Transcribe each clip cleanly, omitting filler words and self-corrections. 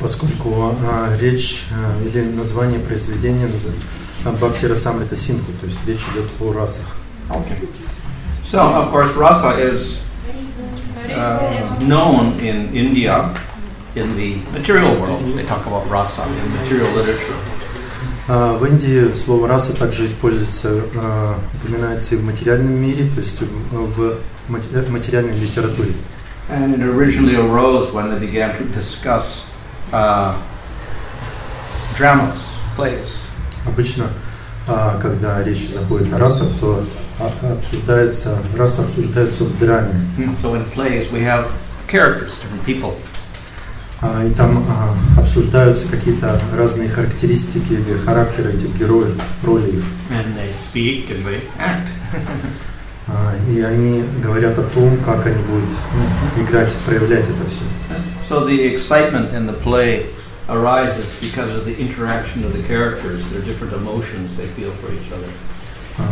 Поскольку речь или название произведения Бхакти Расамрита Синдху, то есть речь идет о расах. Okay. So, of course, rasa is known in India, in the material world. They talk about rasa in material literature. В Индии слово раса также используется, упоминается и в материальном мире, то есть в материальной литературе. And it originally arose when they began to discuss dramas, plays. Обычно, когда речь заходит о расах, то расы обсуждаются в драме. So in plays we have characters, different people. И там обсуждаются какие-то разные характеристики или характеры этих героев, роли их. And they speak and they act. И они говорят о том, как они будут играть, проявлять это все. So the excitement in the play arises because of the interaction of the characters, their different emotions they feel for each other.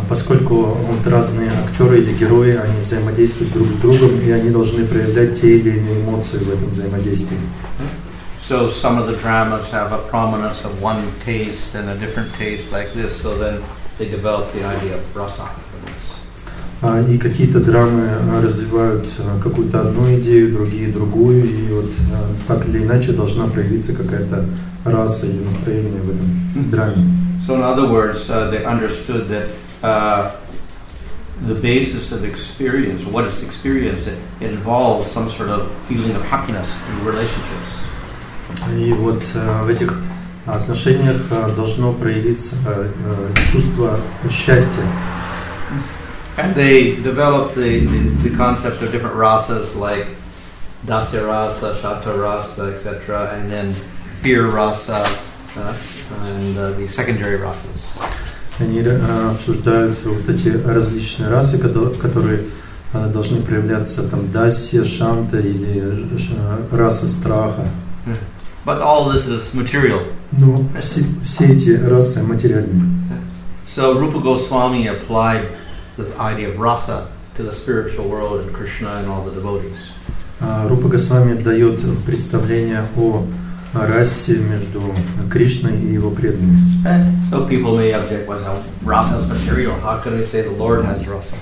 Поскольку вот разные актеры или герои, они взаимодействуют друг с другом, и они должны проявлять те или иные эмоции в этом взаимодействии. So some of the dramas have a prominence of one taste and a different taste like this, so then they develop the idea of rasa. И какие-то драмы развивают какую-то одну идею, другие другую, и вот так или иначе должна проявиться какая-то раса или настроение в этом драме. So in other words, they understood that the basis of experience, what is experience, it involves some sort of feeling of happiness through relationships. И вот в этих отношениях должно проявиться чувство счастья. And they developed the concept of different rasas like dasya rasa, shata rasa, etc., and then fear rasa and the secondary rasas. Они обсуждают вот эти различные расы, которые должны проявляться там дасья, шанта или раса страха. But all this is material. Но все эти расы материальные. So Rupa Goswami applied the idea of rasa to the spiritual world and Krishna and all the devotees. Рупа Госвами дает представление о расе между Кришной и его преданными. So people may object, well, rasa is material. How can we say the Lord has rasa?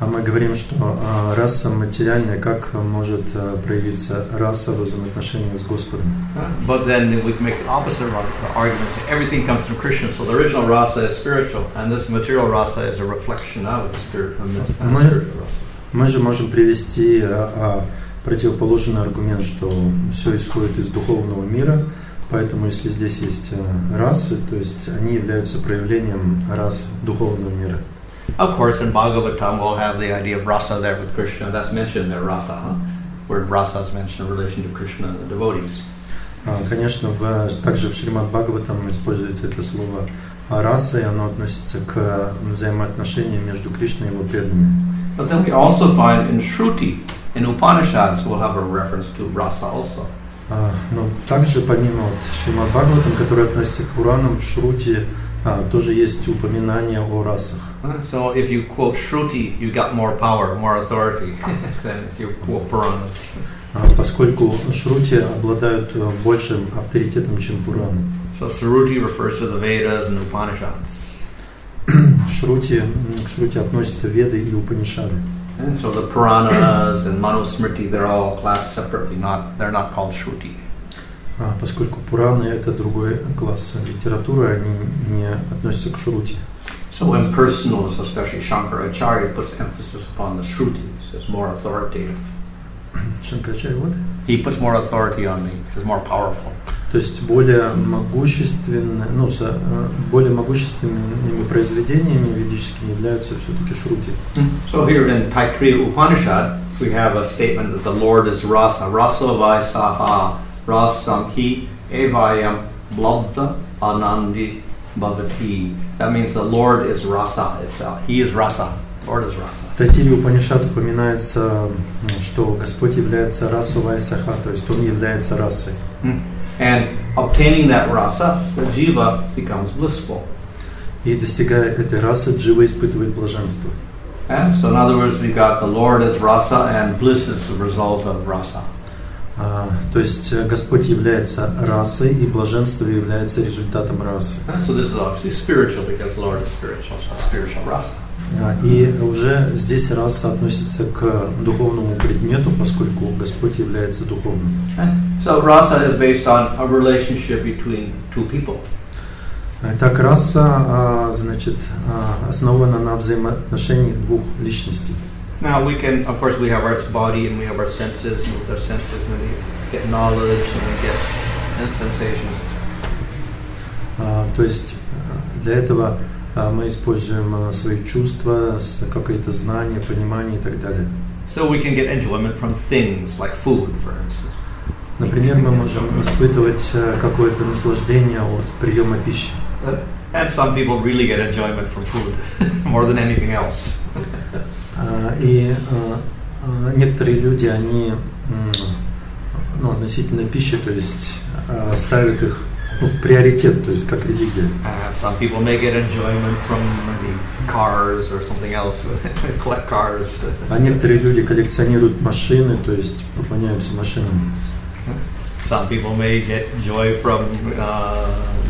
А мы говорим, что раса материальная, как может проявиться раса в взаимоотношениях с Господом? But then we can make the opposite argument. Everything comes from Krishna, so the original rasa is spiritual, and this material rasa is a reflection of the spiritual rasa. Мы же можем привести противоположный аргумент, что все исходит из духовного мира, поэтому если здесь есть расы, то есть они являются проявлением рас духовного мира. Of course, in Bhagavatam we'll have the idea of rasa there with Krishna. That's mentioned there, rasa. Word rasa is mentioned in relation to Krishna and the devotees. Конечно, также в Шримад Бхагаватам используется это слово раса, и оно относится к взаимоотношениям между Кришной и его преданными. But then we also find in Shruti, in Upanishads, we'll have a reference to rasa also. Но также помимо Шримад Бхагаватам, который относится к Пуранам, в Шрути тоже есть упоминание о расах. So if you quote Shruti, you got more power, more authority than if you quote Puranas. Поскольку Шрути обладают большим авторитетом, чем Пураны. So Shruti refers to the Vedas and Upanishads. К Шрути относятся Веды и Упанишады. And so the Puranas and Manusmriti, they're all classed separately. They're not called Shruti. Поскольку Пураны это другой класс литературы, они не относятся к Шрути. So impersonalists, especially Shankaracharya, puts emphasis upon the Shrutis as more authoritative. Шанкарачарья, what? He puts more authority on me. He's more powerful. То есть более могущественными произведениями ведическими являются все-таки Шрути. So here in Taittiriya Upanishad, we have a statement that the Lord is rasa, rasa vaisaha, rasam hi evayam blabda anandi bhavati. That means the Lord is rasa. He is rasa. Lord is rasa. В Тайтирии Упанишад упоминается, что Господь является раса вайсаха, то есть Он является расой. And obtaining that rasa, the jiva becomes blissful. И достигая этой расы, джива испытывает блаженство. So in other words, we got the Lord as rasa, and bliss is the result of rasa. То есть Господь является расой, и блаженство является результатом расы. So this is obviously spiritual because Lord is spiritual, so spiritual rasa. И уже здесь раса относится к духовному предмету, поскольку Господь является духовным. So rasa is based on a relationship between two people. Так, раса, значит, основана на взаимоотношениях двух личностей. Now we can, of course, we have our body and we have our senses, and with our senses we get knowledge and we get sensations. То есть для этого мы используем свои чувства, какое-то знание, понимание и так далее. So we can get enjoyment from things like food, for instance. Например, мы можем испытывать какое-то наслаждение от приема пищи. And some people really get enjoyment from food more than anything else. И некоторые люди, они относительно пищи, то есть ставят их в приоритет, то есть как религия. Some people may get enjoyment from maybe cars or something else, collect cars. А некоторые люди коллекционируют машины, то есть поклоняются машинам. Some people may get joy from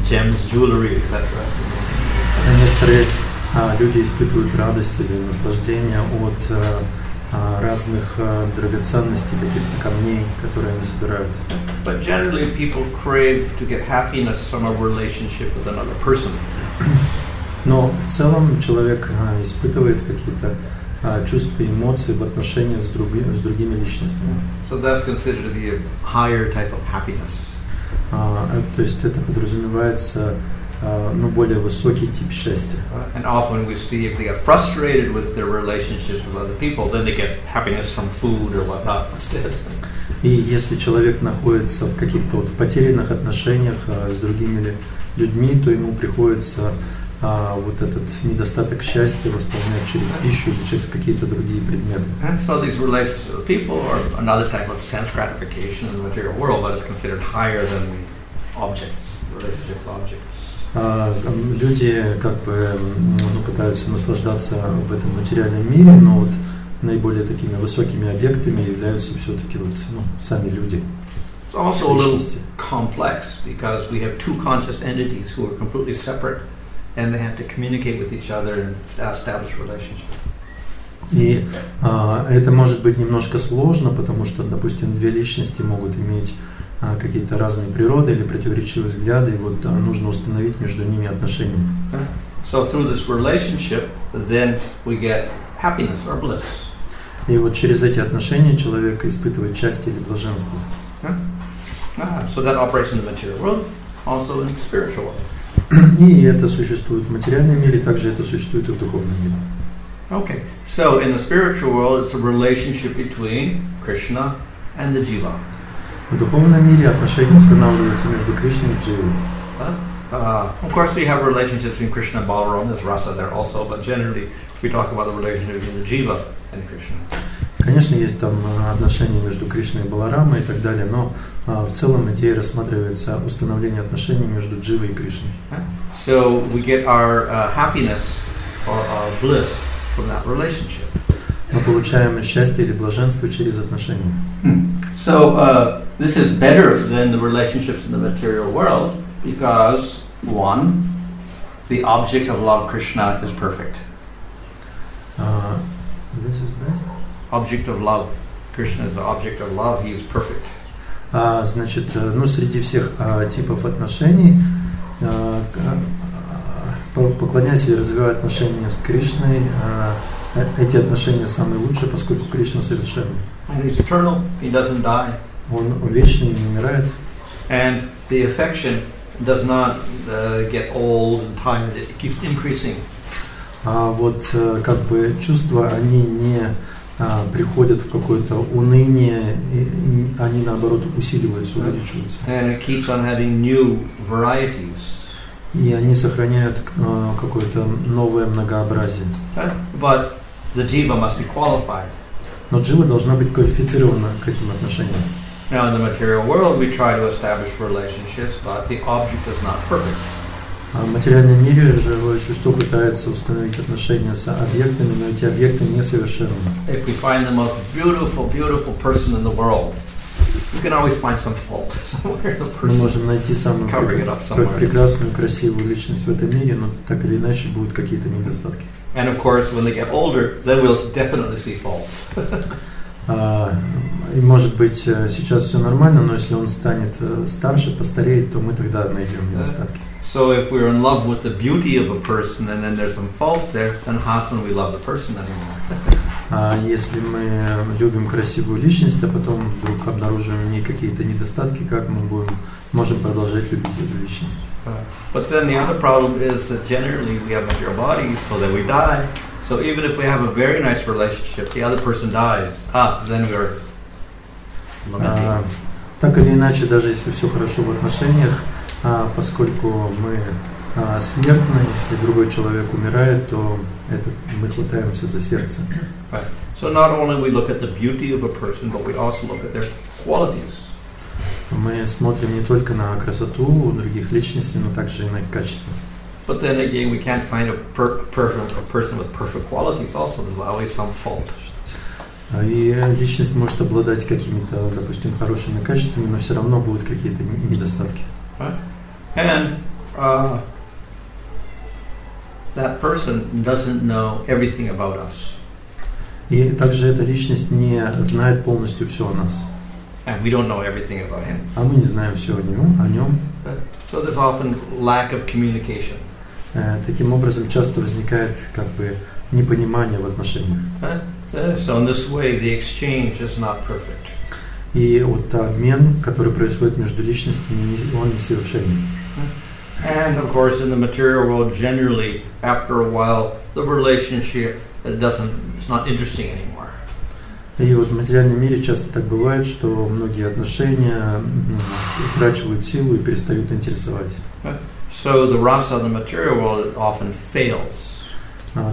gems, jewelry, etc. А некоторые люди испытывают радость или наслаждение от разных драгоценностей, каких-то камней, которые они собирают. But generally people crave to get happiness from a relationship with another person. Но в целом человек испытывает какие-то чувства и эмоции в отношениях с другими личностями. So that's considered to be a higher type of happiness. То есть это подразумевается более высокий тип счастья. And often we see if they get frustrated with their relationships with other people, then they get happiness from food or whatnot instead. И если человек находится в каких-то потерянных отношениях с другими людьми, то ему приходится вот этот недостаток счастья восполнять через пищу или через какие-то другие предметы. And so these relationships with people are another type of sense gratification in the material world, but it's considered higher than the objects, relationship with objects. Люди как бы пытаются наслаждаться в этом материальном мире, но вот наиболее такими высокими объектами являются все-таки сами люди. It's also a little complex because we have two conscious entities who are completely separate, and they have to communicate with each other and establish relationships. И это может быть немножко сложно, потому что, допустим, две личности могут иметь какие-то разные природы или противоречивые взгляды, и вот нужно установить между ними отношения. So through this relationship, then we get happiness or bliss. И вот через эти отношения человек испытывает счастье или блаженство. So that operates in the material world, also in the spiritual world. И это существует в материальном мире, также это существует и в духовном мире. Okay, so in the spiritual world, it's a relationship between Krishna and the jiva. В духовном мире отношения устанавливаются между Кришной и Дживой. Of course, we have relationships between Krishna and Balaram. There's rasa there also, but generally, we talk about the relationship between the jiva and Krishna. Конечно, есть там отношения между Кришной и Баларамой и так далее, но в целом идея рассматривается установление отношений между Дживой и Кришной. So we get our happiness or our bliss from that relationship. Мы получаем счастье или блаженство через отношения. So this is better than the relationships in the material world because one, the object of love, Krishna, is perfect. This is best. Object of love, Krishna is the object of love. He is perfect. Значит, среди всех типов отношений, поклоняясь и развивая отношения с Кришной, эти отношения самые лучшие, поскольку Кришна совершенный. And he's eternal. He doesn't die. Он вечный и не умирает. And the affection does not get old and tired. It keeps increasing. Вот как бы чувства, они не приходят в какое-то уныние, они наоборот усиливаются, увеличиваются. And it keeps on having new varieties. И они сохраняют какое-то новое многообразие. But the jiva must be qualified. Но джива должна быть квалифицирована к этим отношениям. Now in the material world we try to establish relationships, but the object is not perfect. В материальном мире живое существо пытается установить отношения с объектами, но эти объекты несовершенны. If we find the most beautiful, beautiful person in the world, you can always find some fault somewhere in the Мы person. можем найти самую Covering it up somewhere. прекрасную, красивую личность в этом мире, но так или иначе будут какие-то недостатки. And of course, when they get older, then we'll definitely see faults. И может быть сейчас все нормально, но если он станет старше, постареет, то мы тогда найдем недостатки. So if we're in love with the beauty of a person and then there's some fault there, then how can we love the person anymore? А если мы любим красивую личность, а потом вдруг обнаруживаем в ней какие-то недостатки, как мы можем продолжать любить эту личность? But then the other problem is that generally we have material bodies, so that we die. So even if we have a very nice relationship, the other person dies. Then we're limited. Так или иначе, даже если все хорошо в отношениях, поскольку мы смертны, если другой человек умирает, то мы хватаемся за сердце. Right. So not only we look at the beauty of a person, but we also look at their qualities. Мы смотрим не только на красоту у других личностей, но также и на их качества. But then again, we can't find a person with perfect qualities. Also, there's always some fault. И личность может обладать какими-то, допустим, хорошими качествами, но все равно будут какие-то недостатки. Right? And that person doesn't know everything about us. И также эта личность не знает полностью все о нас. And we don't know everything about him. А мы не знаем все о нем. So there's often lack of communication. Таким образом, часто возникает непонимание в отношениях. So in this way, the exchange is not perfect. И вот обмен, который происходит между личностями, он несовершенен. And of course, in the material world, generally, after a while, the relationship it's not interesting anymore. И вот в материальном мире часто так бывает, что многие отношения утрачивают силу и перестают интересовать. So the rasa of the material world often fails.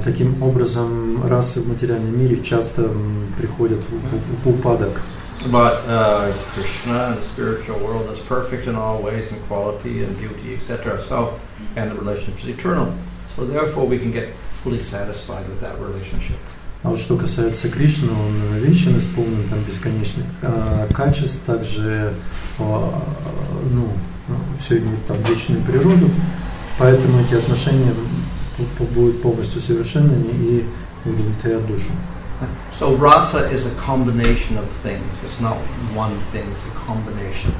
Таким образом, расы в материальном мире часто приходят в упадок. But Krishna and the spiritual world is perfect in all ways, in quality and beauty, etc. So, and the relationship is eternal. So therefore, we can get fully satisfied with that relationship. А вот что касается Кришны, он вечен, исполнен там бесконечных качеств, также все имеет там вечную природу, поэтому эти отношения будут полностью совершенными и удовлетворят душу. So rasa is a combination of things. It's not one thing. It's a combination.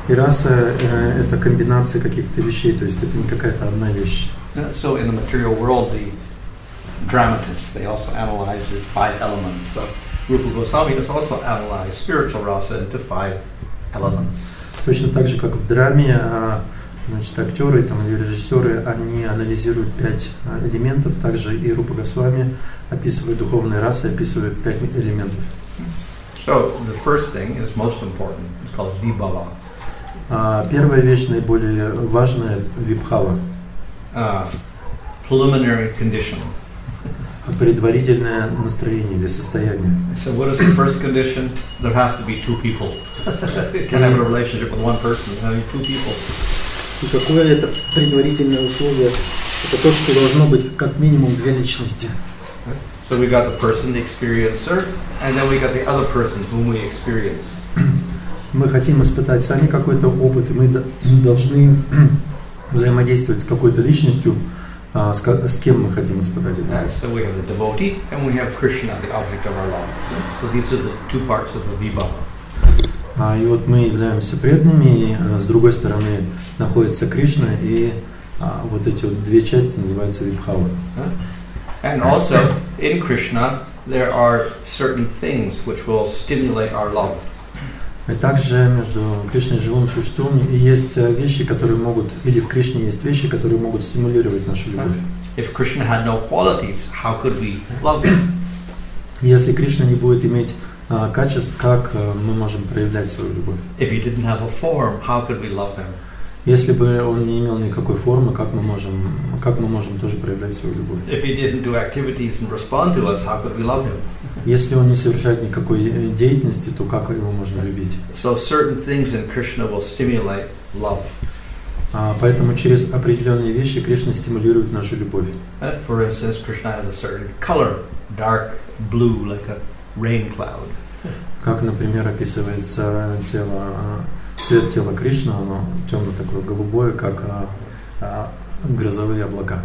И раса это комбинация каких-то вещей, то есть это не какая-то одна вещь. So in the material world, the dramatists they also analyze the 5 elements. So Rupa Goswami has also analyzed spiritual rasa into 5 elements. Точно так же, как в драме, значит, актеры или режиссеры, они анализируют 5 элементов, также и Рупа Госвами описывает духовные расы, описывает 5 элементов. So the first thing is most important. It's called vibhava. Первая вещь, наиболее важная, вибхава. Preliminary condition. Предварительное настроение или состояние. So what is the first condition? There has to be 2 people. You can't have a relationship with one person. You have 2 people. И какое это предварительное условие? Это то, что должно быть как минимум 2 личности. So we got the person, the experiencer, and then we got the other person whom we experience. Мы хотим испытать сами какой-то опыт, и мы должны взаимодействовать с какой-то личностью, с кем мы хотим испытать это. So we have the devotee, and we have Krishna, the object of our love. So these are the 2 parts of the vibhava. И вот мы являемся преданными, и с другой стороны находится Кришна, и вот эти вот 2 части называются вибхава. And also in Krishna there are certain things which will stimulate our love. И также между Кришной и живым существом есть вещи, которые могут, или в Кришне есть вещи, которые могут стимулировать нашу любовь. If Krishna had no qualities, how could we love him? Если Кришна не будет иметь качеств, как мы можем проявлять свою любовь? If he didn't have a form, how could we love him? Если бы он не имел никакой формы, как мы можем тоже проявлять свою любовь? If he didn't do activities and respond to us, how could we love him? Если он не совершает никакой деятельности, то как его можно любить? So certain things in Krishna will stimulate love. Поэтому через определенные вещи Кришна стимулирует нашу любовь. For instance, Krishna has a certain color, dark blue, like a rain cloud. Как, например, описывается цвет тела Кришны, оно темно такое голубое, как грозовые облака.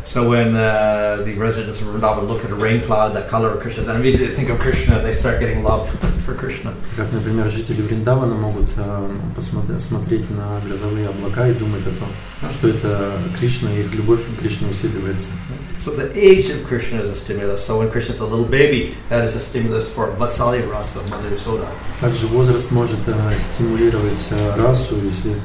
So when the residents of Vrindavan look at a rain cloud, the color of Krishna, then immediately they think of Krishna, they start getting love for Krishna. Как, например, жители Вриндавана могут смотреть на грозовые облака и думать о том, что это Кришна, и их любовь к Кришне усиливается. So the age of Krishna is a stimulus. So when Krishna is a little baby, that is a stimulus for Vatsalya rasa, Mother Yasoda. Также возраст может стимулировать расу. Если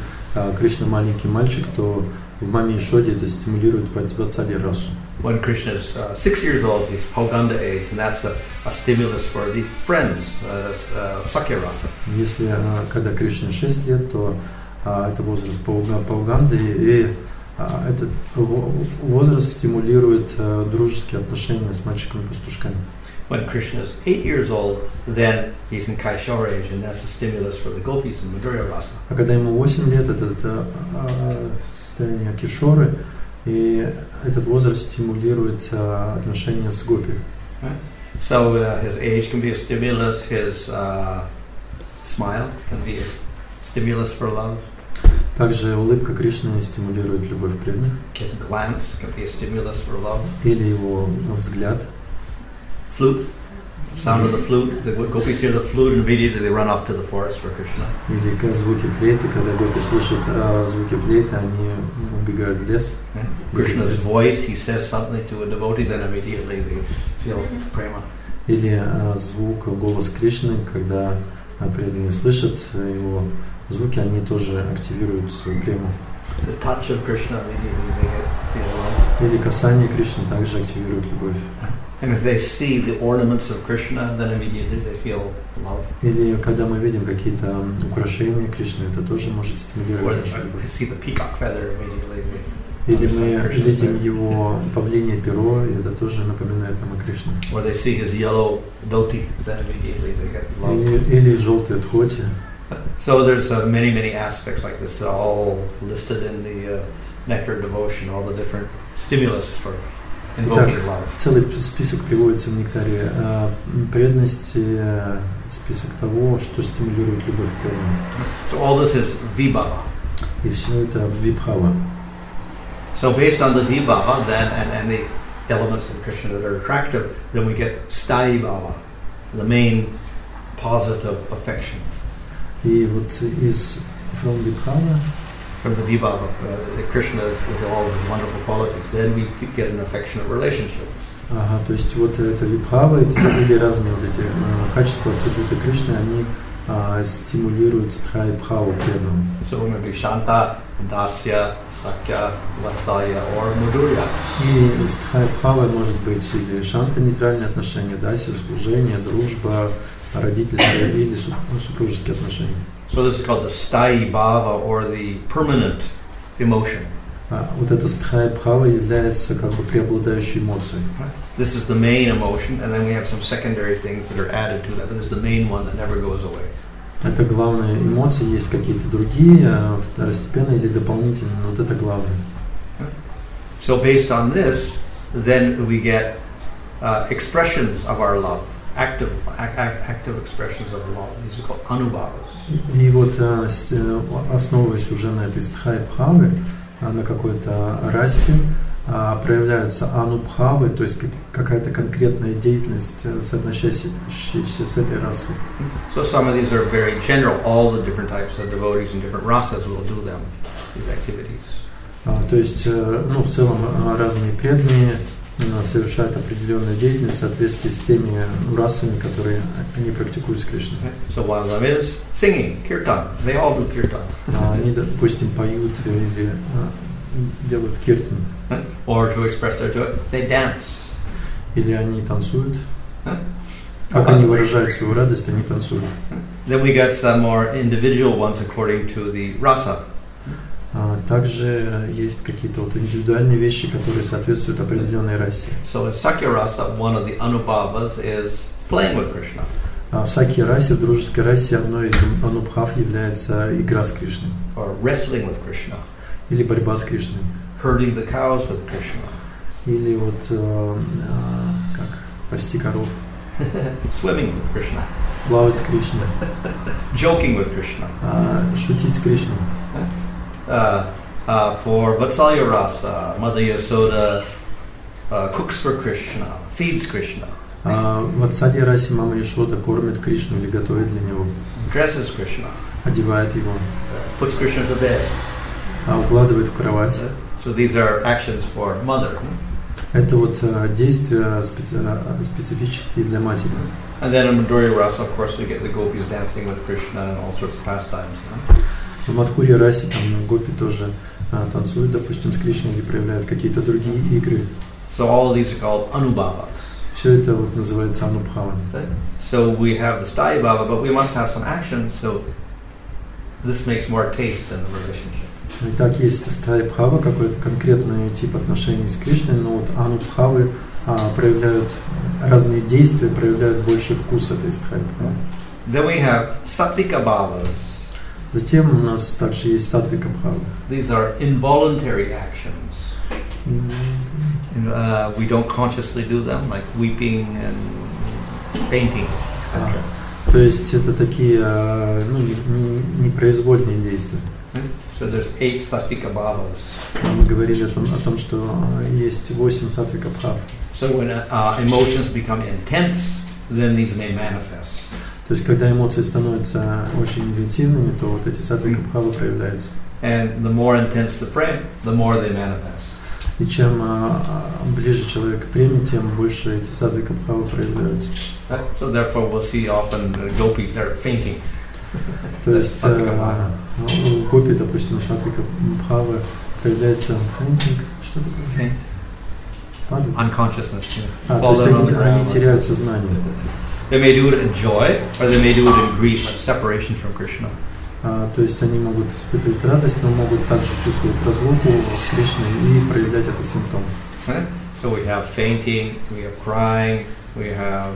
Кришна маленький мальчик, то в маме Ишоде это стимулирует Ватсалия расу. When Krishna is 6 years old, he's Pauganda age, and that's a stimulus for the friends, Sakya rasa. Если когда Кришне 6 лет, то это возраст Пауганды, и этот возраст стимулирует дружеские отношения с мальчиками-пастушками. When Krishna is 8 years old, then he's in Kaishore age, and that's a stimulus for the gopis in Madhurya rasa. А когда ему 8 лет, это состояние кишоры, и этот возраст стимулирует отношения с гопи. So his age can be a stimulus, his smile can be a stimulus for love. Также улыбка Кришны стимулирует любовь к преданным. His glance can be a stimulus for love. Или его взгляд. Flute, sound of the flute. The gopis hear the flute and immediately they run off to the forest for Krishna. Или звуки флейты, когда гопи слышат звуки флейты, они убегают в лес. Krishna's voice, he says something to a devotee, then immediately they feel prema. Или звук, голос Кришны, когда преданные слышат его звуки, они тоже активируют свою прему. The touch of Krishna, immediately they feel love. Или касание Кришны также активирует любовь. And if they see the ornaments of Krishna, then immediately they feel love. Или когда мы видим какие-то украшения Кришны, это тоже может стимулировать нашу любовь. Or see the peacock feather, immediately they Или мы видим его павлинье перо, и это тоже напоминает нам о Кришне. Or they see his yellow dhoti, then immediately they get love. Или желтые дхоти. So there's many aspects like this, all listed in the Nectar devotion, all the different stimulus for invoking love. Целый список приводится в Нектаре преданности, список того, что стимулирует любовь к преданным. So all this is vibhava. И все это вибхава. So based on the vibhava, then and the elements in Krishna that are attractive, then we get sthayi bhava, the main positive affection. И вот from the vibhava, Krishna with all his wonderful qualities, then we get an affectionate relationship. Ага, то есть вот это вибхава, или разные вот эти качества, атрибуты Кришны, они стимулируют стхай бхаву преданным. So we may be Shanta, Dasya, Sakya, Vatsalya or Madhurya. И стхай бхава может быть или шанта, нейтральные отношения, дасya, служение, дружба, родительство или супружеские отношения. So this is called the sthayi bhava or the permanent emotion. Вот эта стхай бхава является как бы преобладающей эмоцией. This is the main emotion, and then we have some secondary things that are added to that, but this is the main one that never goes away. Это главная эмоция, есть какие-то другие, второстепенные или дополнительные, но вот это главное. So based on this, then we get expressions of our love, active expressions of love. These are called anubhavas. И вот основываясь уже на этой стхай бхаве, на какой-то расе, проявляются анубхавы, то есть какая-то конкретная деятельность, соотносящаяся с этой расой. So some of these are very general. All the different types of devotees in different rasas will do them, these activities. То есть, в целом разные преданные совершают определенную деятельность в соответствии с теми расами, которые они практикуют с Кришной. So one of them is singing, kirtan. They all do kirtan. Они, допустим, поют или делают киртан. Or to express their joy, they dance. Или они танцуют. Как они выражают свою радость, они танцуют. Then we got some more individual ones according to the rasa. Также есть какие-то вот индивидуальные вещи, которые соответствуют определенной расе. So in Sakya rasa, one of the anubhavas is playing with Krishna. В сакья расе, в дружеской расе, одной из анубхав является игра с Кришной. Or wrestling with Krishna. Или борьба с Кришной. Herding the cows with Krishna. Или вот как пасти коров. Swimming with Krishna. Плавать с Кришной. Joking with Krishna. Шутить с Кришной. For Vatsalya Rasa, Mother Yasoda cooks for Krishna, feeds Krishna. В Ватсалья расе мама Ишода кормит Кришну или готовит для него. Dresses Krishna. Одевает его. Puts Krishna to bed. Укладывает в кровать. So these are actions for mother. Это вот действия специфические для матери. And then in Madhurya Rasa, of course, we get the gopis dancing with Krishna and all sorts of pastimes. В Мадхурья расе там гопи тоже танцуют, допустим, с Кришной или проявляют какие-то другие игры. So all of these are called anubhavas. Все это вот называется анубхава. So we have the sthayi bhava, but we must have some action. So this makes more taste in the relationship. Итак, есть стхаи бхава, какой-то конкретный тип отношений с Кришной, но вот анубхавы проявляют разные действия, проявляют больше вкус этой стхаи бхавы. Then we have sattvika bhavas. Затем у нас также есть сатвика бхава. These are involuntary actions. We don't consciously do them, like weeping and fainting, etc. То есть это такие непроизвольные действия. So there's 8 sattvika bhavas. Мы говорили о том, что есть 8 сатвика бхав. So when emotions become intense, then these may manifest. То есть когда эмоции становятся очень интенсивными, то вот эти сатвика бхавы проявляются. And the more intense the prem, the more they manifest. И чем ближе человек к преме, тем больше эти сатвика бхавы проявляются. So therefore we'll see often the gopis they're fainting. То есть у гопи, допустим, сатвика бхавы проявляется fainting. Что такое? Faint. Unconsciousness. То есть они теряют сознание. They may do it in joy, or they may do it in grief, like separation from Krishna. То есть они могут испытывать радость, но могут также чувствовать разлуку с Кришной и проявлять этот симптом. So we have fainting, we have crying, we have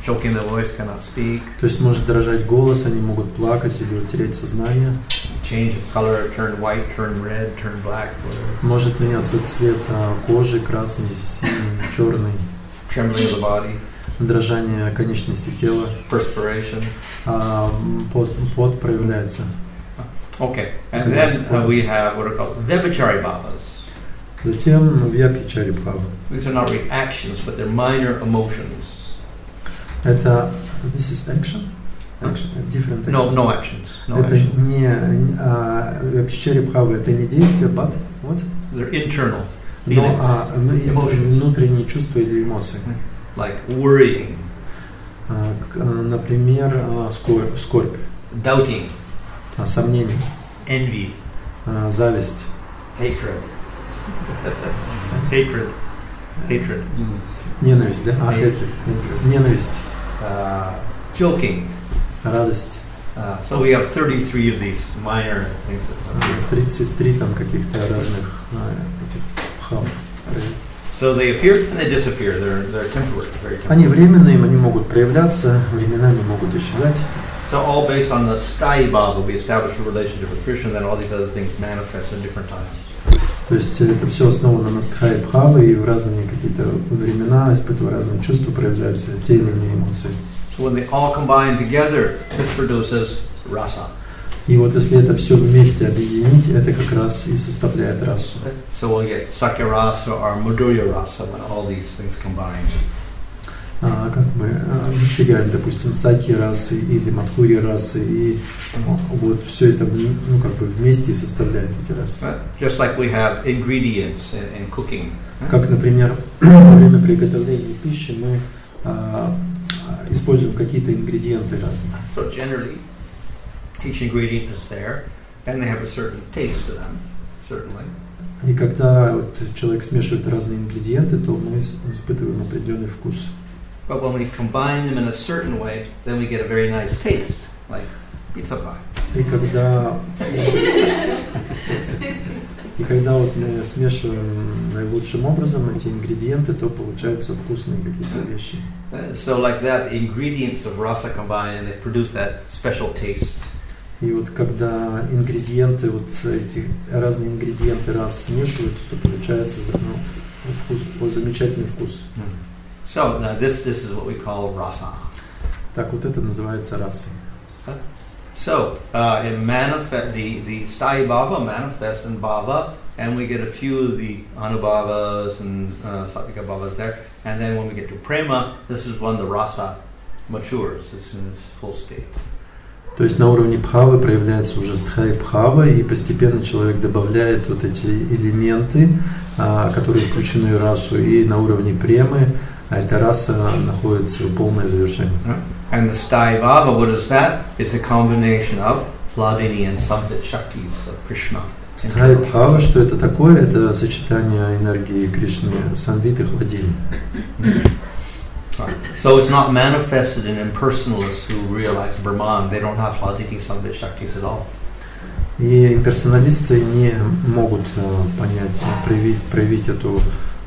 choking the voice, cannot speak. То есть может дрожать голос, они могут плакать или терять сознание. Change of color, turn white, turn red, turn black. Может меняться цвет кожи, красный, синий, черный. Trembling of the body. Дрожание конечностей тела. Perspiration. Пот проявляется. Okay, and then we have what are called vyabhichari bhavas. Затем вьябхичари бхава. These are not reactions, but they're minor emotions. Это this is action? Action, different action. No actions. No это actions. Не вьябхичари бхава, это не действие, but what? They're internal. Но внутренние чувства или эмоции. Like worrying. Например, скорбь. Doubting. Сомнение. Envy. Зависть. Hatred. Hatred. Hatred. Ненависть, да? Hatred. Ненависть. Joking. Радость. So we have 33 of these minor things. 33 там каких-то разных этих бхав. So they appear and they disappear. They're temporary. Very temporary. Они временные, они могут проявляться, временами могут исчезать. So all based on the sthayi bhava, we establish a relationship with Krishna, then all these other things manifest in different times. То есть это все основано на стхаи бхавы, и в разные какие-то времена, испытывая разные чувства, проявляются те или иные эмоции. So when they all combine together, this produces rasa. И вот если это все вместе объединить, это как раз и составляет расу. So we'll get sakya rasa or madhurya rasa when all these things combine. Как мы достигаем, допустим, саки расы или мадхурья расы, и вот все это как бы вместе и составляет эти расы. Just like we have ingredients in cooking. Как, например, во время приготовления пищи мы используем какие-то ингредиенты разные. So generally, each ingredient is there, and they have a certain taste to them, certainly. И когда вот человек смешивает разные ингредиенты, то мы испытываем определенный вкус. But when we combine them in a certain way, then we get a very nice taste, like pizza pie. И когда вот мы смешиваем наилучшим образом эти ингредиенты, то получаются вкусные какие-то вещи. So like that, the ingredients of rasa combine and they produce that special taste. И вот когда ингредиенты, вот эти разные ингредиенты раз смешиваются, то получается вкус, замечательный вкус. So now this is what we call rasa. Так вот это называется расой. So, it the sthayi bhava manifests in bhava, and we get a few of the anubhavas and sattvika bhavas there. And then when we get to prema, this is when the rasa matures, it's in its full state. То есть на уровне бхавы проявляется уже стхай бхава, и постепенно человек добавляет вот эти элементы, которые включены в расу, и на уровне премы эта раса находится в полное завершение. And the sthayi bhava, what is that? It's a combination of Hladini and Samvit Shaktis of Krishna. Стхай бхава, что это такое? Это сочетание энергии Кришны, самвит и хладини. So it's not manifested in impersonalists who realize Brahman. They don't have Hladini Samvit Shaktis at all. И имперсоналисты не могут понять, проявить эту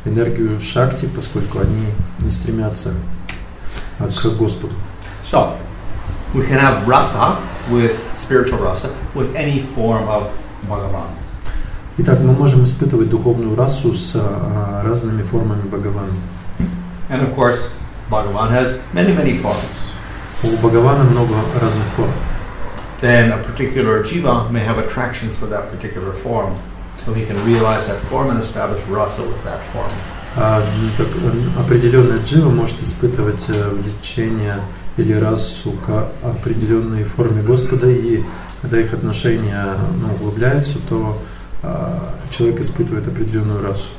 энергию шакти, поскольку они не стремятся к Господу. So we can have rasa with spiritual rasa with any form of Bhagavan. Итак, мы можем испытывать духовную расу с разными формами Бхагавана. And of course, Bhagavan has many forms. У Бхагавана много разных форм. Then a particular jiva may have attraction for that particular form, so he can realize that form and establish rasa with that form. Определенная джива может испытывать влечение или расу к определенной форме Господа, и когда их отношения углубляются, то человек испытывает определенную расу.